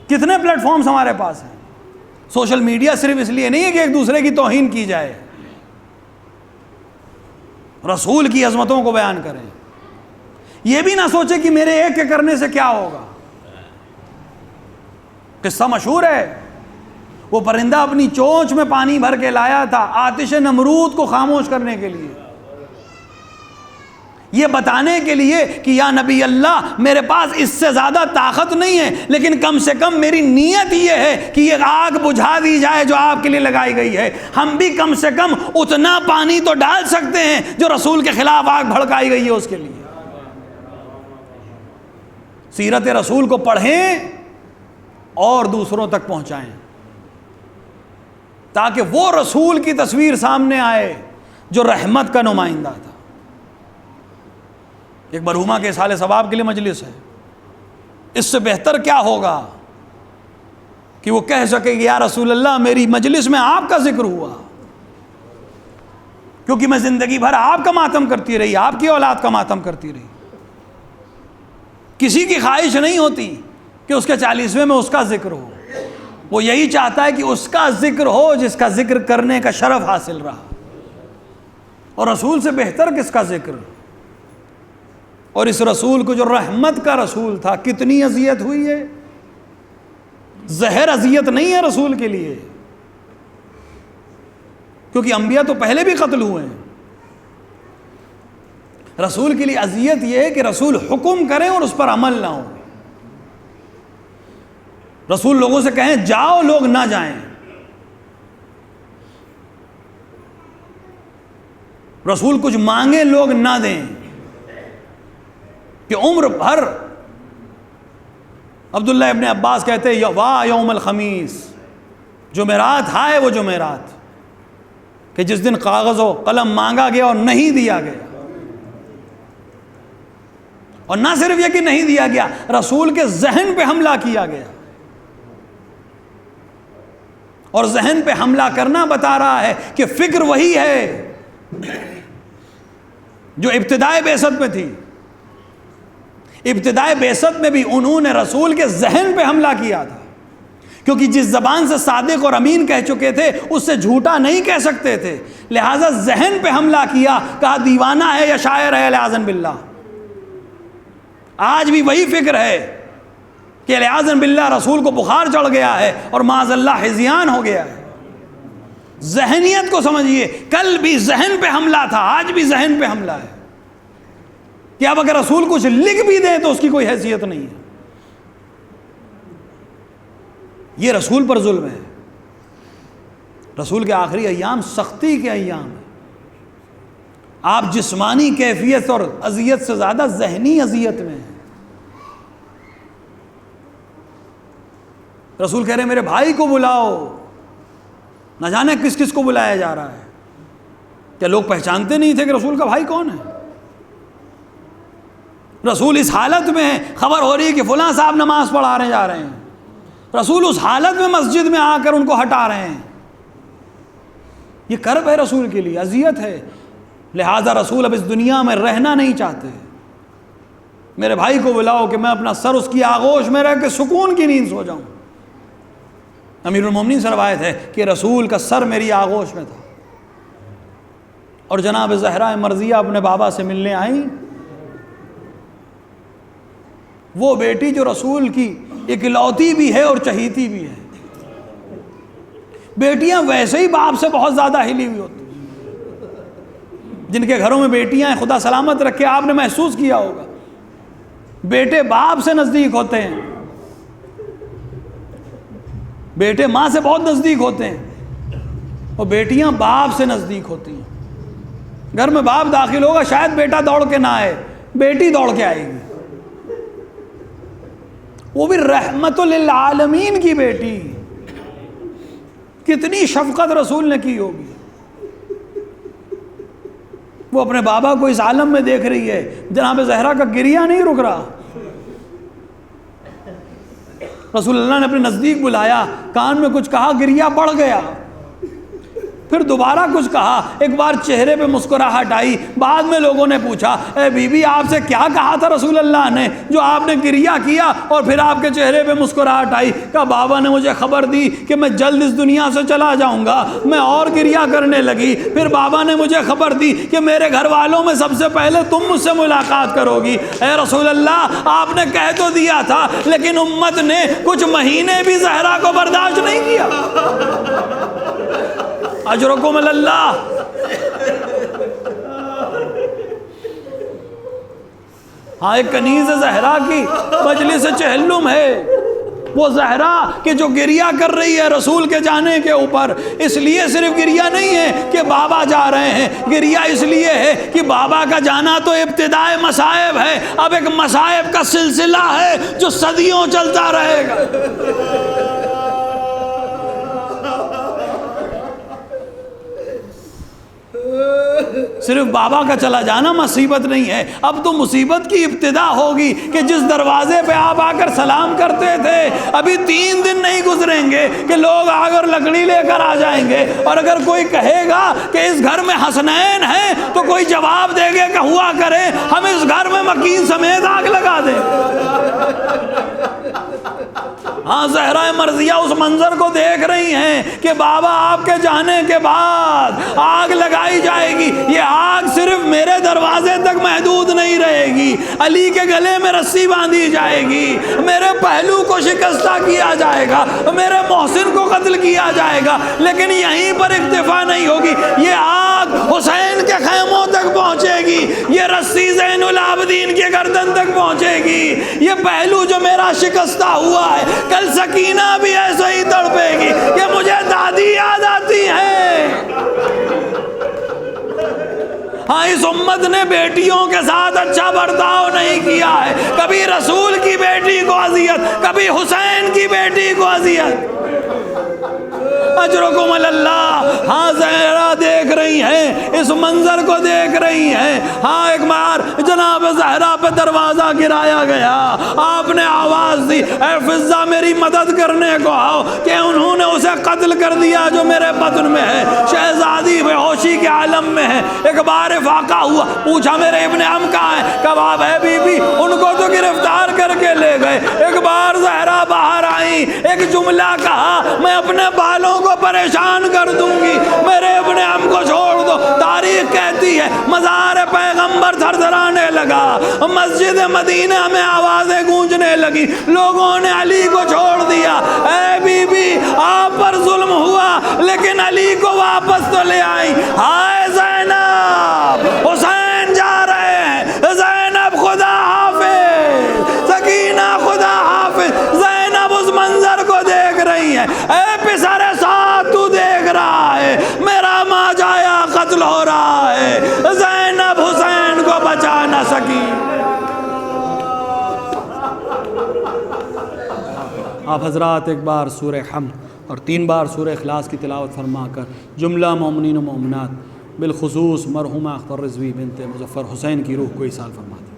کتنے پلیٹ فارمز ہمارے پاس ہیں۔ سوشل میڈیا صرف اس لیے نہیں ہے کہ ایک دوسرے کی توہین کی جائے، رسول کی عظمتوں کو بیان کریں۔ یہ بھی نہ سوچے کہ میرے ایک کے کرنے سے کیا ہوگا۔ قصہ مشہور ہے، وہ پرندہ اپنی چونچ میں پانی بھر کے لایا تھا آتش نمرود کو خاموش کرنے کے لیے۔ یہ بتانے کے لیے کہ یا نبی اللہ میرے پاس اس سے زیادہ طاقت نہیں ہے، لیکن کم سے کم میری نیت یہ ہے کہ یہ آگ بجھا دی جائے جو آپ کے لیے لگائی گئی ہے، ہم بھی کم سے کم اتنا پانی تو ڈال سکتے ہیں جو رسول کے خلاف آگ بھڑکائی گئی ہے اس کے لیے۔ سیرت رسول کو پڑھیں اور دوسروں تک پہنچائیں تاکہ وہ رسول کی تصویر سامنے آئے جو رحمت کا نمائندہ تھا۔ ایک مرحومہ کے اصحال ثواب کے لیے مجلس ہے، اس سے بہتر کیا ہوگا کہ وہ کہہ سکے کہ یا رسول اللہ میری مجلس میں آپ کا ذکر ہوا، کیونکہ میں زندگی بھر آپ کا ماتم کرتی رہی، آپ کی اولاد کا ماتم کرتی رہی۔ کسی کی خواہش نہیں ہوتی کہ اس کے 40ویں میں اس کا ذکر ہو، وہ یہی چاہتا ہے کہ اس کا ذکر ہو جس کا ذکر کرنے کا شرف حاصل رہا، اور رسول سے بہتر کس کا ذکر؟ اور اس رسول کو جو رحمت کا رسول تھا کتنی اذیت ہوئی ہے، زہر اذیت نہیں ہے رسول کے لیے، کیونکہ انبیاء تو پہلے بھی قتل ہوئے ہیں۔ رسول کے لیے اذیت یہ ہے کہ رسول حکم کریں اور اس پر عمل نہ ہو، رسول لوگوں سے کہیں جاؤ لوگ نہ جائیں، رسول کچھ مانگے لوگ نہ دیں، کہ عمر بھر عبداللہ ابن عباس کہتے ہیں واہ یوم الخمیس، جمعرات ہائے وہ جمعرات کہ جس دن کاغذ و قلم مانگا گیا اور نہیں دیا گیا، اور نہ صرف یہ کہ نہیں دیا گیا، رسول کے ذہن پہ حملہ کیا گیا، اور ذہن پہ حملہ کرنا بتا رہا ہے کہ فکر وہی ہے جو ابتدائے بعثت میں تھی۔ ابتدائے بعثت میں بھی انہوں نے رسول کے ذہن پہ حملہ کیا تھا، کیونکہ جس زبان سے صادق اور امین کہہ چکے تھے اس سے جھوٹا نہیں کہہ سکتے تھے، لہٰذا ذہن پہ حملہ کیا، کہا دیوانہ ہے یا شاعر ہے اعوذ باللہ۔ آج بھی وہی فکر ہے کہ اعوذ باللہ رسول کو بخار چڑھ گیا ہے اور معاذ اللہ ہذیان ہو گیا ہے۔ ذہنیت کو سمجھیے، کل بھی ذہن پہ حملہ تھا، آج بھی ذہن پہ حملہ ہے کہ اب اگر رسول کچھ لکھ بھی دیں تو اس کی کوئی حیثیت نہیں ہے۔ یہ رسول پر ظلم ہے۔ رسول کے آخری ایام سختی کے ایام ہیں، آپ جسمانی کیفیت اور اذیت سے زیادہ ذہنی اذیت میں ہیں۔ رسول کہہ رہے ہیں میرے بھائی کو بلاؤ، نہ جانے کس کس کو بلایا جا رہا ہے۔ کیا لوگ پہچانتے نہیں تھے کہ رسول کا بھائی کون ہے؟ رسول اس حالت میں ہے، خبر ہو رہی ہے کہ فلاں صاحب نماز پڑھانے جا رہے ہیں، رسول اس حالت میں مسجد میں آ کر ان کو ہٹا رہے ہیں۔ یہ کرب ہے رسول کے لیے، اذیت ہے، لہذا رسول اب اس دنیا میں رہنا نہیں چاہتے۔ میرے بھائی کو بلاؤ کہ میں اپنا سر اس کی آغوش میں رہ کے سکون کی نیند سو جاؤں۔ امیر المومنین سے روایت ہے کہ رسول کا سر میری آغوش میں تھا، اور جناب زہرا مرضیہ اپنے بابا سے ملنے آئیں، وہ بیٹی جو رسول کی اکلوتی بھی ہے اور چہیتی بھی ہے۔ بیٹیاں ویسے ہی باپ سے بہت زیادہ ہلی ہوئی ہوتی، جن کے گھروں میں بیٹیاں ہیں خدا سلامت رکھے، آپ نے محسوس کیا ہوگا، بیٹے باپ سے نزدیک ہوتے ہیں، بیٹے ماں سے بہت نزدیک ہوتے ہیں، اور بیٹیاں باپ سے نزدیک ہوتی ہیں۔ گھر میں باپ داخل ہوگا شاید بیٹا دوڑ کے نہ آئے، بیٹی دوڑ کے آئے گی، وہ بھی رحمت للعالمین کی بیٹی، کتنی شفقت رسول نے کی ہوگی۔ وہ اپنے بابا کو اس عالم میں دیکھ رہی ہے، جناب زہرا کا گریہ نہیں رک رہا۔ رسول اللہ نے اپنے نزدیک بلایا، کان میں کچھ کہا، گریہ بڑھ گیا، پھر دوبارہ کچھ کہا، ایک بار چہرے پہ مسکراہٹ آئی، بعد میں لوگوں نے پوچھا اے بی بی آپ سے کیا کہا تھا رسول اللہ نے جو آپ نے گریہ کیا اور پھر آپ کے چہرے پہ مسکراہٹ آئی؟ کہا بابا نے مجھے خبر دی کہ میں جلد اس دنیا سے چلا جاؤں گا، میں اور گریہ کرنے لگی، پھر بابا نے مجھے خبر دی کہ میرے گھر والوں میں سب سے پہلے تم مجھ سے ملاقات کرو گی۔ اے رسول اللہ آپ نے کہہ تو دیا تھا، لیکن امت نے کچھ مہینے بھی زہرا کو برداشت نہیں کیا۔ اجرکم اللہ۔ ہاں ایک کنیز زہرا کی مجلس چہلم ہے، وہ زہرا کہ جو گریہ کر رہی ہے رسول کے جانے کے اوپر، اس لیے صرف گریہ نہیں ہے کہ بابا جا رہے ہیں، گریہ اس لیے ہے کہ بابا کا جانا تو ابتدائے مصائب ہے، اب ایک مصائب کا سلسلہ ہے جو صدیوں چلتا رہے گا۔ صرف بابا کا چلا جانا مصیبت نہیں ہے، اب تو مصیبت کی ابتدا ہوگی کہ جس دروازے پہ آپ آ کر سلام کرتے تھے ابھی 3 دن نہیں گزریں گے کہ لوگ آ کر لکڑی لے کر آ جائیں گے، اور اگر کوئی کہے گا کہ اس گھر میں حسنین ہیں تو کوئی جواب دے گے کہ ہوا کرے ہم اس گھر میں مکین سمیت آگ لگا دیں۔ ہاں زہرا مرضیہ اس منظر کو دیکھ رہی ہیں کہ بابا آپ کے جانے کے بعد آگ لگائی جائے گی، یہ آگ صرف میرے دروازے تک محدود نہیں رہے گی، علی کے گلے میں رسی باندھی جائے گی، میرے پہلو کو شکستہ کیا جائے گا، میرے محسن کو قتل کیا جائے گا، لیکن یہیں پر اکتفا نہیں ہوگی، یہ آگ حسین کے خیموں تک پہنچے گی، یہ رسی زین العابدین کے گردن تک پہنچے گی، یہ پہلو جو میرا شکستہ ہوا ہے کل سکینہ بھی ایسے ہی تڑپے گی کہ مجھے دادی یاد آتی ہے۔ ہاں اس امت نے بیٹیوں کے ساتھ اچھا برتاؤ نہیں کیا ہے، کبھی رسول کی بیٹی کو اذیت، کبھی حسین کی بیٹی کو اذیت۔ اجرکم اللہ۔ ہاں زہرا دیکھ رہی ہیں، اس منظر کو دیکھ رہی ہیں۔ ہاں ایک بار جناب زہرا پہ دروازہ گرایا گیا، آپ نے آواز دی اے فضہ میری مدد کرنے کو آؤ کہ انہوں نے اسے قتل کر دیا جو میرے بطن میں ہے، شہزادی بے ہوشی کے عالم میں ہے۔ ایک بار فاقہ ہوا، پوچھا میرے ابن عم کہاں ہے؟ کباب ہے بی بی، ان کو تو گرفتار کر کے لے گئے۔ ایک بار زہرا باہر آئی، ایک جملہ کہا میں اپنے بالوں کو پریشان کر دوں گی، میرے ابن عم کو چھوڑ دو۔ تاریخ کہتی ہے مزار پیغمبر تھرتھرانے لگا، مسجد مدینہ میں آوازیں گونجنے لگی، لوگوں نے علی کو چھوڑ دیا۔ اے بی بی آپ پر ظلم ہوا لیکن علی کو واپس تو لے آئی۔ ہائے زینب، حسین جا رہے ہیں، زینب خدا حافظ، سکینہ خدا حافظ۔ زینب اس منظر کو دیکھ رہی ہے، اے پسر ساتھ تو دیکھ رہا ہے میرا ماں جایا قتل ہو رہا ہے، زینب حسین کو بچا نہ سکی۔ آپ حضرات ایک بار سورہ حمد اور 3 بار سورہ اخلاص کی تلاوت فرما کر جملہ مومنین و مومنات بالخصوص مرحومہ اختر رضوی بنت مظفر حسین کی روح کو ایصال فرما دیں۔